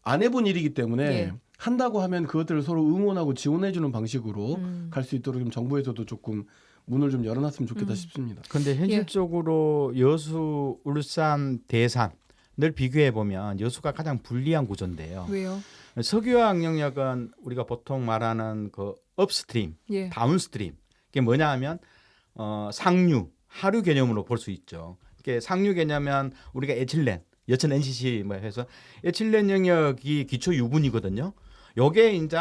M: 안 해본 일이기 때문에
A: 예.
M: 한다고 하면 그것들을 서로 응원하고 지원해주는 방식으로 갈 수 있도록 좀 정부에서도 조금 문을 좀 열어놨으면 좋겠다 싶습니다.
L: 근데 현실적으로 여수, 울산, 대산 늘 비교해 보면 여수가 가장 불리한 구조인데요.
A: 왜요?
L: 석유화학 영역은 우리가 보통 말하는 그 업스트림,
A: 예.
L: 다운스트림. 이게 뭐냐 하면 상류, 하류 개념으로 볼 수 있죠. 이게 상류 개념은 우리가 에틸렌, 여천 NCC 뭐 해서 에틸렌 영역이 기초 유분이거든요. 요게 이제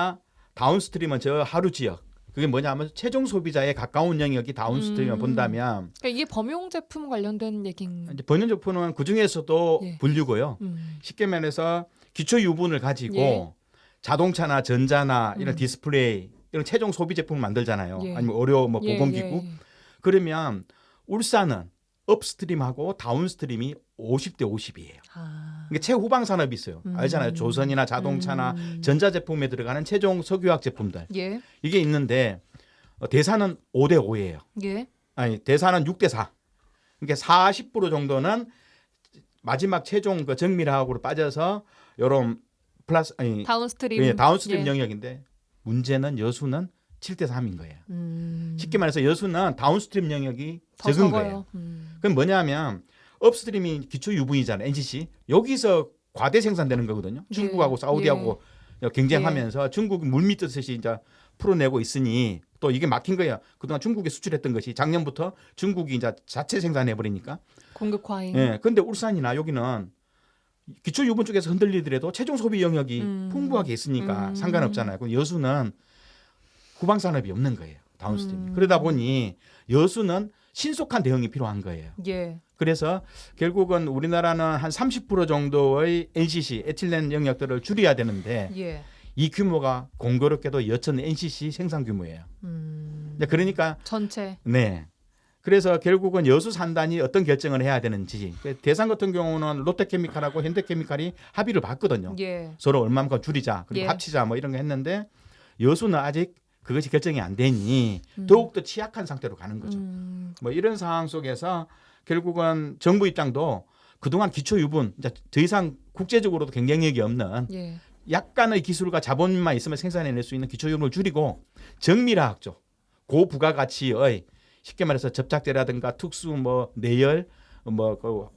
L: 다운스트림은 저 하류 지역. 그게 뭐냐면 최종 소비자에 가까운 영역이 다운스트림을 본다면
A: 그러니까 이게 범용 제품 관련된 얘기인.
L: 이제 번연제품은 그 중에서도
A: 예.
L: 분류고요. 쉽게 말해서 기초 유분을 가지고
A: 예.
L: 자동차나 전자나 이런 디스플레이 이런 최종 소비 제품을 만들잖아요.
A: 예.
L: 아니면 의료 뭐
A: 예,
L: 보건기구.
A: 예.
L: 그러면 울산은 업스트림하고 다운스트림이 50대 50이에요.
A: 아.
L: 이게 최후방 산업이 있어요. 알잖아요. 조선이나 자동차나 전자제품에 들어가는 최종 석유화학 제품들.
A: 예.
L: 이게 있는데 대사는 5대 5예요.
A: 예.
L: 아니 대사는 6대 4. 그러니까 40% 정도는 마지막 최종 그 정밀화학으로 빠져서 이런 플러스 아니
A: 다운스트림.
L: 예, 다운스트림
A: 예.
L: 영역인데 문제는 여수는 7대 3인 거예요. 쉽게 말해서 여수는 다운스트림 영역이
A: 더
L: 적은
A: 적어요.
L: 거예요. 그럼 뭐냐면 업스트림이 기초 유분이잖아요. NCC. 여기서 과대 생산되는 거거든요.
A: 예.
L: 중국하고 사우디하고 경쟁하면서 중국 물밀듯이 이제 풀어내고 있으니 또 이게 막힌 거예요. 그동안 중국에 수출했던 것이 작년부터 중국이 이제 자체 생산해 버리니까.
A: 공급 과잉.
L: 예. 근데 울산이나 여기는 기초 유분 쪽에서 흔들리더라도 최종 소비 영역이 풍부하게 있으니까 상관없잖아요. 그럼 여수는 후방 산업이 없는 거예요. 다운스트림. 그러다 보니 여수는 신속한 대응이 필요한 거예요.
A: 예.
L: 그래서 결국은 우리나라는 한 30% 정도의 NCC 에틸렌 영역들을 줄여야 되는데
A: 예.
L: 이 규모가 공교롭게도 여천 NCC 생산 규모예요. 그러니까
A: 전체.
L: 네. 그래서 결국은 여수 산단이 어떤 결정을 해야 되는지 대산 같은 경우는 롯데케미칼하고 현대케미칼이 합의를 봤거든요.
A: 예.
L: 서로 얼마만큼 줄이자 그리고
A: 예.
L: 합치자 뭐 이런 거 했는데 여수는 아직 그것이 결정이 안 되니 더욱더 취약한 상태로 가는 거죠. 뭐 이런 상황 속에서 결국은 정부 입장도 그동안 기초 유분 이제 더 이상 국제적으로도 경쟁력이 없는
A: 예.
L: 약간의 기술과 자본만 있으면 생산해낼 수 있는 기초 유분을 줄이고 정밀화학 쪽 고부가가치의 쉽게 말해서 접착제라든가 특수 뭐 내열 뭐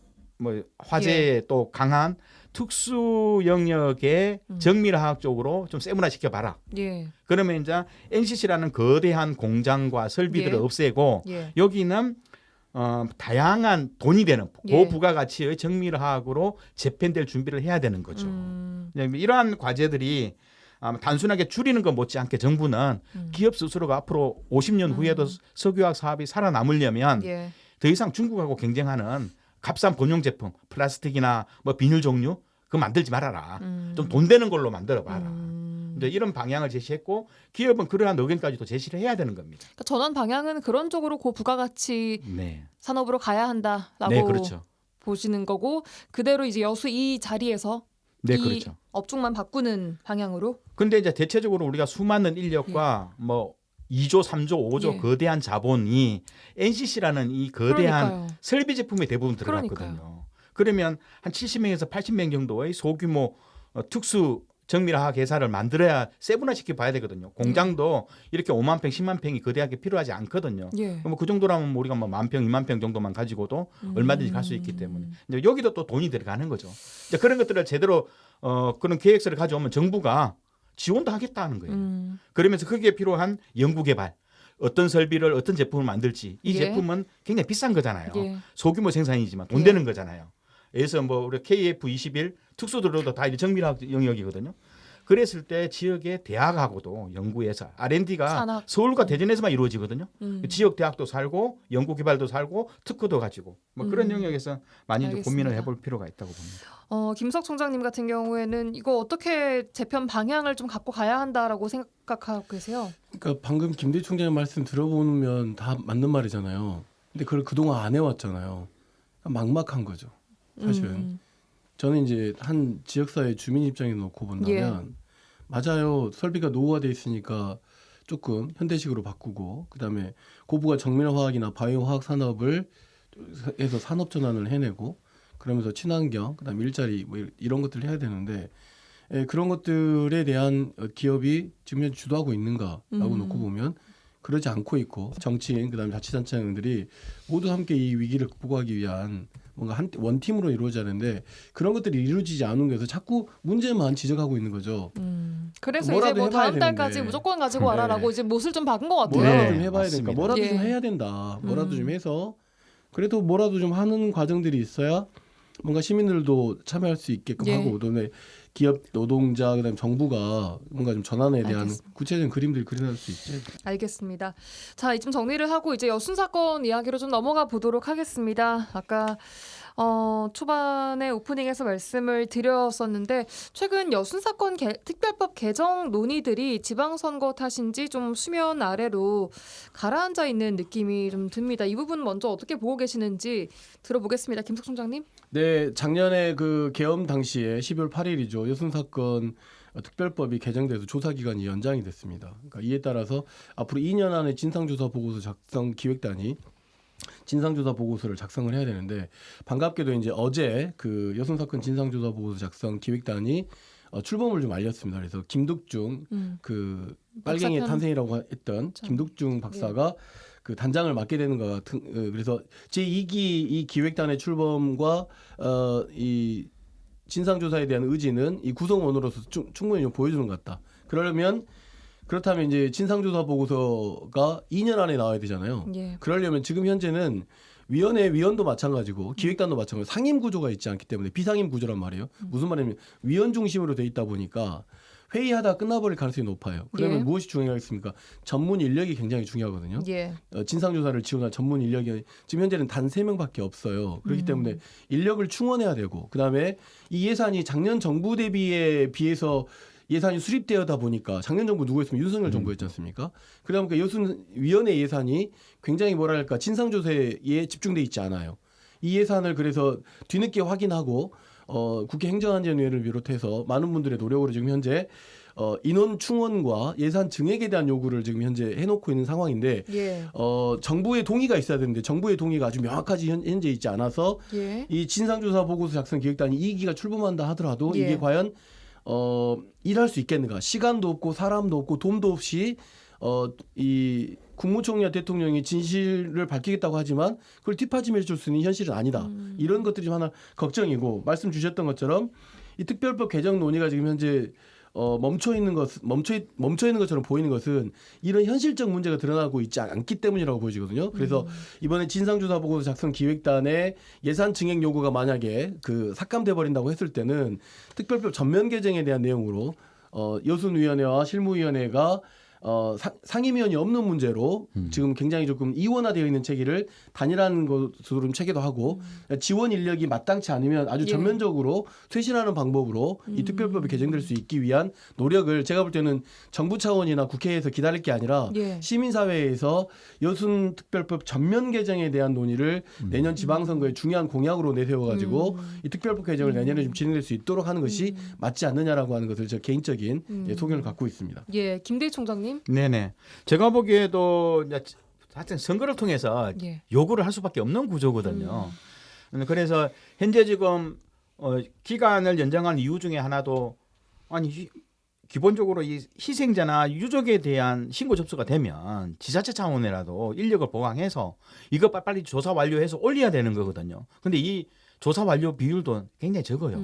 L: 화재에
A: 예.
L: 또 강한 특수 영역의 정밀화학 쪽으로 좀 세분화시켜 봐라.
A: 예.
L: 그러면 이제 NCC라는 거대한 공장과 설비들을
A: 예.
L: 없애고
A: 예.
L: 여기는 다양한 돈이 되는
A: 예.
L: 고부가가치의 정밀화학으로 재편될 준비를 해야 되는 거죠. 이러한 과제들이 단순하게 줄이는 것 못지않게 정부는 기업 스스로가 앞으로 50년 후에도 석유화학 사업이 살아남으려면
A: 예.
L: 더 이상 중국하고 경쟁하는 값싼 본용 제품, 플라스틱이나 뭐 비닐 종류 그거 만들지 말아라. 좀 돈 되는 걸로 만들어 봐라. 이제 이런 방향을 제시했고 기업은 그러한 의견까지도 제시를 해야 되는 겁니다.
A: 그러니까 전환 방향은 그런 쪽으로 고부가가치
L: 네.
A: 산업으로 가야 한다라고
L: 네, 그렇죠.
A: 보시는 거고 그대로 이제 여수 이 자리에서
L: 네,
A: 이
L: 그렇죠.
A: 업종만 바꾸는 방향으로.
L: 근데 이제 대체적으로 우리가 수많은 인력과 뭐 2조, 3조, 5조
A: 예.
L: 거대한 자본이 NCC라는 이 거대한
A: 그러니까요.
L: 설비 제품에 대부분 들어갔거든요. 그러면 한 70명에서 80명 정도의 소규모 특수 정밀화학 회사를 만들어야 세분화시켜 봐야 되거든요. 공장도 이렇게 5만 평, 10만 평이 거대하게 필요하지 않거든요.
A: 예.
L: 뭐 그 정도라면 우리가 뭐 10,000평, 2만 평 정도만 가지고도 얼마든지 갈 수 있기 때문에 이제 여기도 또 돈이 들어가는 거죠. 이제 그런 것들을 제대로 그런 계획서를 가져오면 정부가 지원도 하겠다는 거예요. 그러면서 거기에 필요한 연구개발, 어떤 설비를 어떤 제품을 만들지 이
A: 예.
L: 제품은 굉장히 비싼 거잖아요.
A: 예.
L: 소규모 생산이지만 돈
A: 예.
L: 되는 거잖아요. 그래서 뭐 우리 KF21 특수들로도 다 이제 정밀화학 영역이거든요. 그랬을 때 지역의 대학하고도 연구해서 R&D가
A: 산학.
L: 서울과 대전에서만 이루어지거든요. 지역 대학도 살고 연구 개발도 살고 특허도 가지고 뭐 그런 영역에서 많이 좀 고민을
A: 알겠습니다.
L: 해볼 필요가 있다고 봅니다.
A: 김석 총장님 같은 경우에는 이거 어떻게 재편 방향을 좀 갖고 가야 한다라고 생각하고 계세요?
M: 그러니까 방금 김대 총장의 말씀 들어보면 다 맞는 말이잖아요. 근데 그걸 그동안 안 해왔잖아요. 막막한 거죠. 사실은. 저는 이제 한 지역사회 주민 입장에 놓고 본다면 맞아요. 설비가 노후화돼 있으니까 조금 현대식으로 바꾸고 그다음에 고부가 정밀화학이나 바이오화학 산업을 해서 산업 전환을 해내고 그러면서 친환경 그다음에 일자리 뭐 이런 것들을 해야 되는데 그런 것들에 대한 기업이 지금 현재 주도하고 있는가라고 놓고 보면 그러지 않고 있고 정치인 그다음에 자치단체장들이 모두 함께 이 위기를 극복하기 위한 뭔가 원팀으로 이루어져야 하는데 그런 것들이 이루어지지 않은 거에서 자꾸 문제만 지적하고 있는 거죠.
A: 그래서 이제 뭐 다음 달까지
M: 되는데.
A: 무조건 가지고 와라라고 이제 못을 좀 박은 것 같아요.
M: 뭐라도 좀 해봐야 되니까
L: 맞습니다.
M: 뭐라도
A: 예.
M: 좀 해야 된다. 뭐라도 좀 해서 그래도 뭐라도 좀 하는 과정들이 있어야 뭔가 시민들도 참여할 수 있게끔
A: 예.
M: 하고 그다음에 기업 노동자 그다음에 정부가 뭔가 좀 전환에 대한
A: 알겠습니다.
M: 구체적인 그림들이 그려낼 수 있죠.
A: 알겠습니다. 자, 이쯤 정리를 하고 이제 여순 사건 이야기로 좀 넘어가 보도록 하겠습니다. 아까 초반에 오프닝에서 말씀을 드렸었는데 최근 여순 사건 특별법 개정 논의들이 지방선거 탓인지 좀 수면 아래로 가라앉아 있는 느낌이 좀 듭니다. 이 부분 먼저 어떻게 보고 계시는지 들어보겠습니다. 김석 총장님.
M: 네, 작년에 그 계엄 당시에 12월 8일이죠. 여순 사건 특별법이 개정돼서 조사 기간이 연장이 됐습니다. 그러니까 이에 따라서 앞으로 2년 안에 진상조사 보고서 작성 기획단이 진상조사 보고서를 작성을 해야 되는데 반갑게도 이제 어제 그 여순 사건 진상조사 보고서 작성 기획단이 출범을 좀 알렸습니다. 그래서 김득중 그 빨갱이의
A: 박사편.
M: 탄생이라고 했던 김득중 박사가 그 단장을 맡게 되는 것 같은 그래서 제2기 이 기획단의 출범과 이 진상조사에 대한 의지는 이 구성원으로서 충분히 좀 보여주는 것 같다. 그렇다면 이제 진상조사 보고서가 2년 안에 나와야 되잖아요.
A: 예.
M: 그러려면 지금 현재는 위원도 마찬가지고 기획단도 마찬가지고 상임 구조가 있지 않기 때문에 비상임 구조란 말이에요. 무슨 말이냐면 위원 중심으로 돼 있다 보니까 회의하다 끝나버릴 가능성이 높아요. 그러면
A: 예.
M: 무엇이 중요하겠습니까? 전문 인력이 굉장히 중요하거든요.
A: 예.
M: 진상조사를 지원할 전문 인력이 지금 현재는 단 3명밖에 없어요. 그렇기 때문에 인력을 충원해야 되고 그다음에 이 예산이 작년 정부 대비에 비해서 예산이 수립되어다 보니까 작년 정부 누구였으면 윤석열 정부였지 않습니까? 그러다 보니까 여순 위원회 예산이 굉장히 뭐랄까 진상조사에 집중돼 있지 않아요. 이 예산을 그래서 뒤늦게 확인하고 국회 행정안전위원회를 비롯해서 많은 분들의 노력으로 지금 현재 인원 충원과 예산 증액에 대한 요구를 지금 현재 해놓고 있는 상황인데
A: 예.
M: 정부의 동의가 있어야 되는데 정부의 동의가 아주 명확하지 현재 있지 않아서
A: 예.
M: 이 진상조사 보고서 작성 기획단이 2기가 출범한다 하더라도
A: 예.
M: 이게 과연 일할 수 있겠는가? 시간도 없고 사람도 없고 돈도 없이 이 국무총리와 대통령이 진실을 밝히겠다고 하지만 그걸 뒷받침해 줄 수 있는 현실은 아니다. 이런 것들이 좀 하나 걱정이고 말씀 주셨던 것처럼 이 특별법 개정 논의가 지금 현재 멈춰 있는 것처럼 보이는 것은 이런 현실적 문제가 드러나고 있지 않기 때문이라고 보여지거든요. 그래서 이번에 진상조사 보고서 작성 기획단의 예산 증액 요구가 만약에 그 삭감돼 버린다고 했을 때는 특별법 전면 개정에 대한 내용으로 여순위원회와 실무위원회가 상임위원이 없는 문제로 지금 굉장히 조금 이원화되어 있는 체계를 단일한 것으로 좀 체계도 하고 지원 인력이 마땅치 않으면 아주 전면적으로 쇄신하는 방법으로 이 특별법이 개정될 수 있기 위한 노력을 제가 볼 때는 정부 차원이나 국회에서 기다릴 게 아니라 시민사회에서 여순 특별법 전면 개정에 대한 논의를 내년 지방선거의 중요한 공약으로 내세워가지고 이 특별법 개정을 내년에 좀 진행될 수 있도록 하는 것이 맞지 않느냐라고 하는 것을 제 개인적인 소견을 갖고 있습니다.
A: 예, 김대희 총장님.
L: 네네. 제가 보기에도 하여튼 선거를 통해서 요구를 할 수밖에 없는 구조거든요. 그래서 현재 지금 기간을 연장한 이유 중에 하나도 기본적으로 이 희생자나 유족에 대한 신고 접수가 되면 지자체 차원이라도 인력을 보강해서 이거 빨리 조사 완료해서 올려야 되는 거거든요. 근데 이 조사 완료 비율도 굉장히 적어요.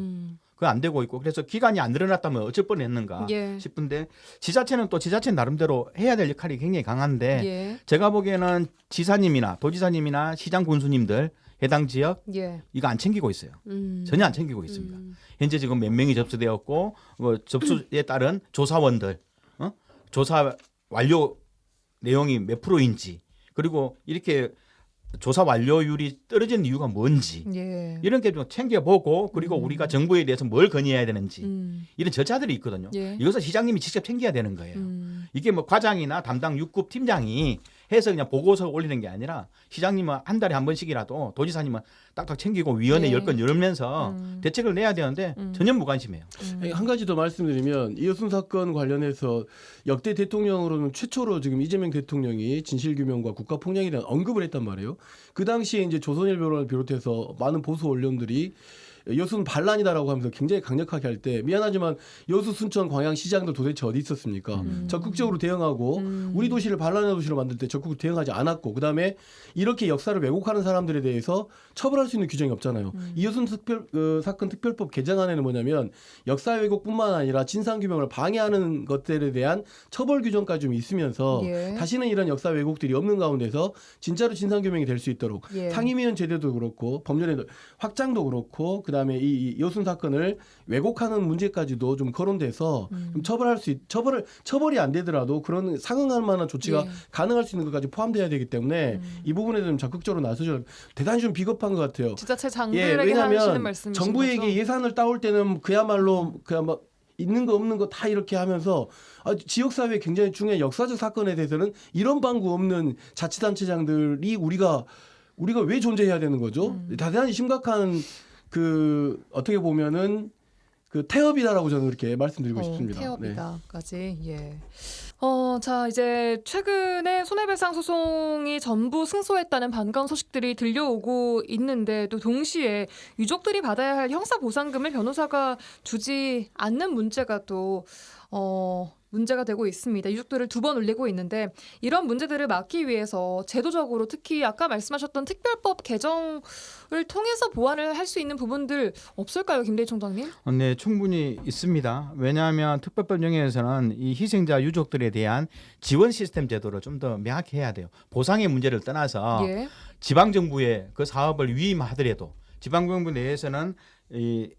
L: 그거 안 되고 있고 그래서 기간이 안 늘어났다면 어쩔 뻔했는가 싶은데 지자체는 또 지자체 나름대로 해야 될 역할이 굉장히 강한데 제가 보기에는 지사님이나 도지사님이나 시장 군수님들 해당 지역 이거 안 챙기고 있어요. 전혀 안 챙기고 있습니다. 현재 지금 몇 명이 접수되었고 접수에 따른 조사원들 조사 완료 내용이 몇 프로인지 그리고 이렇게 조사 완료율이 떨어지는 이유가 뭔지 이런 게 좀 챙겨보고 그리고 우리가 정부에 대해서 뭘 건의해야 되는지 이런 절차들이 있거든요. 이것을 시장님이 직접 챙겨야 되는 거예요. 이게 뭐 과장이나 담당 6급 팀장이 해서 그냥 보고서 올리는 게 아니라 시장님은 한 달에 한 번씩이라도 도지사님은 딱딱 챙기고 위원회
A: 예.
L: 10건 열면서 대책을 내야 되는데 전혀 무관심해요.
M: 한 가지 더 말씀드리면 이여순 사건 관련해서 역대 대통령으로는 최초로 지금 이재명 대통령이 진실규명과 국가폭력에 대한 언급을 했단 말이에요. 그 당시에 이제 조선일보를 비롯해서 많은 보수 언론들이 여수는 반란이다라고 하면서 굉장히 강력하게 할 때 미안하지만 여수, 순천, 광양 시장들 도대체 어디 있었습니까? 적극적으로 대응하고 우리 도시를 반란의 도시로 만들 때 적극적으로 대응하지 않았고 그다음에 이렇게 역사를 왜곡하는 사람들에 대해서 처벌할 수 있는 규정이 없잖아요. 이여순 사건 특별법 개정안에는 뭐냐면 역사 왜곡뿐만 아니라 진상규명을 방해하는 것들에 대한 처벌 규정까지 좀 있으면서
A: 예.
M: 다시는 이런 역사 왜곡들이 없는 가운데서 진짜로 진상규명이 될 수 있도록
A: 예.
M: 상임위원 제도도 그렇고 법률의 확장도 그렇고 그다음에 이 여순 사건을 왜곡하는 문제까지도 좀 거론돼서 좀 처벌이 안 되더라도 그런 상응할 만한 조치가
A: 예.
M: 가능할 수 있는 것까지 포함돼야 되기 때문에 이 부분에 좀 적극적으로 나서죠. 대단히 좀 비겁한 것 같아요.
A: 지자체
M: 예,
A: 장들에게 하시는
M: 왜냐하면
A: 말씀이신
M: 정부에게
A: 거죠?
M: 예산을 따올 때는 그야말로 있는 거 없는 거 다 이렇게 하면서 지역사회에 굉장히 중요한 역사적 사건에 대해서는 이런 방구 없는 자치단체장들이 우리가 왜 존재해야 되는 거죠? 대단히 심각한 그 어떻게 보면은 그 태업이다라고 저는 그렇게 말씀드리고 싶습니다. 네.
A: 태업이다까지. 예. 자 이제 최근에 손해배상 소송이 전부 승소했다는 반가운 소식들이 들려오고 있는데 또 동시에 유족들이 받아야 할 형사 보상금을 변호사가 주지 않는 문제가 또 문제가 되고 있습니다. 유족들을 2번 올리고 있는데 이런 문제들을 막기 위해서 제도적으로 특히 아까 말씀하셨던 특별법 개정을 통해서 보완을 할 수 있는 부분들 없을까요, 김대희 총장님?
L: 네, 충분히 있습니다. 왜냐하면 특별법 영역에서는 이 희생자 유족들에 대한 지원 시스템 제도를 좀 더 명확히 해야 돼요. 보상의 문제를 떠나서
A: 예.
L: 지방정부의 그 사업을 위임하더라도 지방정부 내에서는 이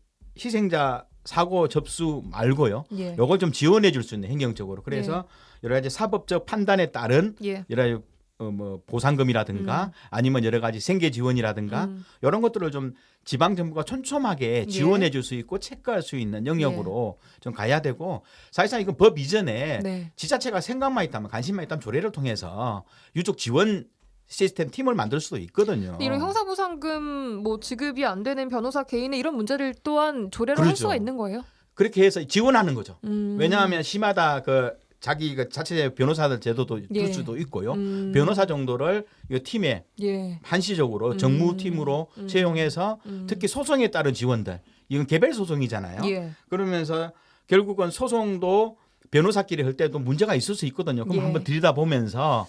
L: 희생자 사고 접수 말고요.
A: 예.
L: 요걸 좀 지원해 줄 수 있는 행정적으로. 그래서 여러 가지 사법적 판단에 따른
A: 예.
L: 여러 가지 뭐 보상금이라든가 아니면 여러 가지 생계 지원이라든가 이런 것들을 좀 지방 정부가 촘촘하게 지원해 줄 수 있고 체크할 수 있는 영역으로 좀 가야 되고 사실상 이건 법 이전에
A: 네.
L: 지자체가 생각만 있다면 관심만 있다면 조례를 통해서 유족 지원 시스템 팀을 만들 수도 있거든요.
A: 이런 형사보상금 뭐 지급이 안 되는 변호사 개인의 이런 문제를 또한 조례를 할
L: 그렇죠.
A: 수가 있는 거예요?
L: 그렇게 해서 지원하는 거죠. 왜냐하면 시마다 그 자기 그 자체 변호사들 제도도
A: 예.
L: 둘 수도 있고요. 변호사 정도를 이 팀에
A: 예.
L: 한시적으로 정무팀으로 채용해서 특히 소송에 따른 지원들 이건 개별 소송이잖아요.
A: 예.
L: 그러면서 결국은 소송도 변호사끼리 할 때도 문제가 있을 수 있거든요. 그럼
A: 예.
L: 한번 들여다보면서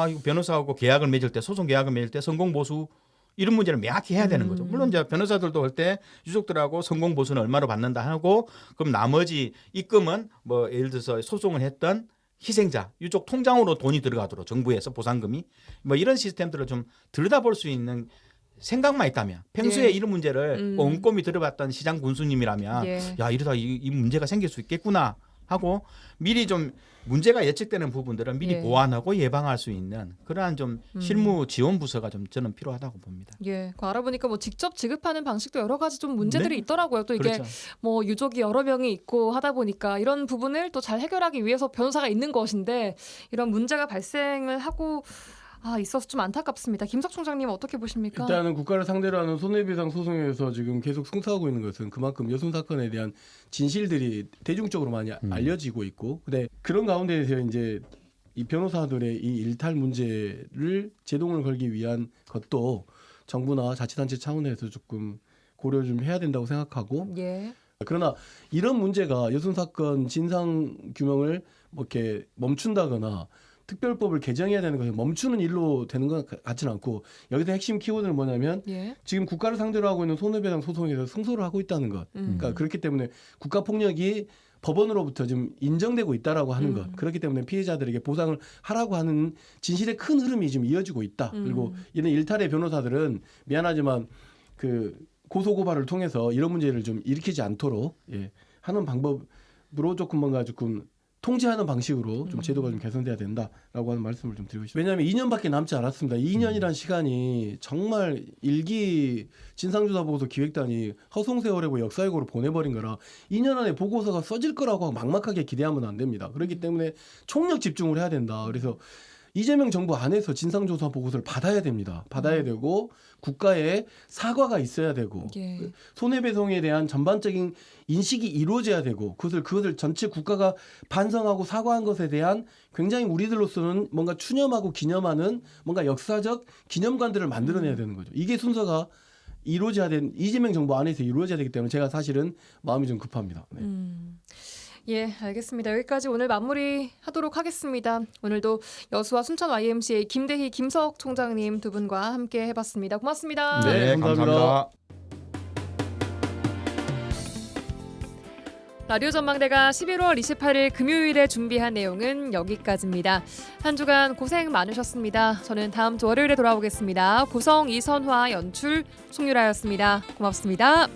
L: 이거 변호사하고 계약을 맺을 때 소송 계약을 맺을 때 성공보수 이런 문제를 명확히 해야 되는 거죠. 물론 이제 변호사들도 할 때 유족들하고 성공보수는 얼마로 받는다 하고 그럼 나머지 입금은 뭐 예를 들어서 소송을 했던 희생자 유족 통장으로 돈이 들어가도록 정부에서 보상금이 뭐 이런 시스템들을 좀 들여다볼 수 있는 생각만 있다면 평소에
A: 예.
L: 이런 문제를 꼼꼼히 들어봤던 시장 군수님이라면
A: 예.
L: 야 이러다 이 문제가 생길 수 있겠구나 하고 미리 좀 문제가 예측되는 부분들은 미리
A: 예.
L: 보완하고 예방할 수 있는 그러한 좀 실무 지원 부서가 좀 저는 필요하다고 봅니다.
A: 예, 그 알아보니까 뭐 직접 지급하는 방식도 여러 가지 좀 문제들이
L: 네.
A: 있더라고요. 또 이게
L: 그렇죠.
A: 뭐 유족이 여러 명이 있고 하다 보니까 이런 부분을 또 잘 해결하기 위해서 변호사가 있는 것인데 이런 문제가 발생을 하고 있어서 좀 안타깝습니다. 김석 총장님 어떻게 보십니까?
M: 일단은 국가를 상대로 하는 손해배상 소송에서 지금 계속 승소하고 있는 것은 그만큼 여순 사건에 대한 진실들이 대중적으로 많이 알려지고 있고, 근데 그런 가운데에서 이제 이 변호사들의 이 일탈 문제를 제동을 걸기 위한 것도 정부나 자치단체 차원에서 조금 고려 좀 해야 된다고 생각하고,
A: 예.
M: 그러나 이런 문제가 여순 사건 진상 규명을 뭐 이렇게 멈춘다거나 특별법을 개정해야 되는 것은 멈추는 일로 되는 것 같지는 않고, 여기서 핵심 키워드는 뭐냐면
A: 예.
M: 지금 국가를 상대로 하고 있는 손해배상 소송에서 승소를 하고 있다는 것. 그러니까 그렇기 때문에 국가폭력이 법원으로부터 좀 인정되고 있다라고 하는 것. 그렇기 때문에 피해자들에게 보상을 하라고 하는 진실의 큰 흐름이 지금 이어지고 있다. 그리고 이런 일탈의 변호사들은 미안하지만 그 고소고발을 통해서 이런 문제를 좀 일으키지 않도록 하는 방법으로 조금 통제하는 방식으로 좀 제도가 좀 개선돼야 된다라고 하는 말씀을 좀 드리고 싶습니다. 왜냐하면 2년밖에 남지 않았습니다. 2년이란 시간이 정말 일기 진상조사보고서 기획단이 허송세월하고 역사회고로 보내버린 거라 2년 안에 보고서가 써질 거라고 막막하게 기대하면 안 됩니다. 그렇기 때문에 총력 집중을 해야 된다. 그래서 이재명 정부 안에서 진상조사 보고서를 받아야 됩니다. 받아야 되고 국가에 사과가 있어야 되고
A: 예.
M: 손해배상에 대한 전반적인 인식이 이루어져야 되고 그것을 전체 국가가 반성하고 사과한 것에 대한 굉장히 우리들로서는 뭔가 추념하고 기념하는 뭔가 역사적 기념관들을 만들어내야 되는 거죠. 이게 순서가 이루어져야 되는 이재명 정부 안에서 이루어져야 되기 때문에 제가 사실은 마음이 좀 급합니다. 네.
A: 예, 알겠습니다. 여기까지 오늘 마무리하도록 하겠습니다. 오늘도 여수와 순천 YMCA 김대희, 김석 총장님 두 분과 함께 해봤습니다. 고맙습니다.
M: 네, 감사합니다.
A: 라디오 전망대가 11월 28일 금요일에 준비한 내용은 여기까지입니다. 한 주간 고생 많으셨습니다. 저는 다음 주 월요일에 돌아오겠습니다. 구성 이선화, 연출 송유라였습니다. 고맙습니다.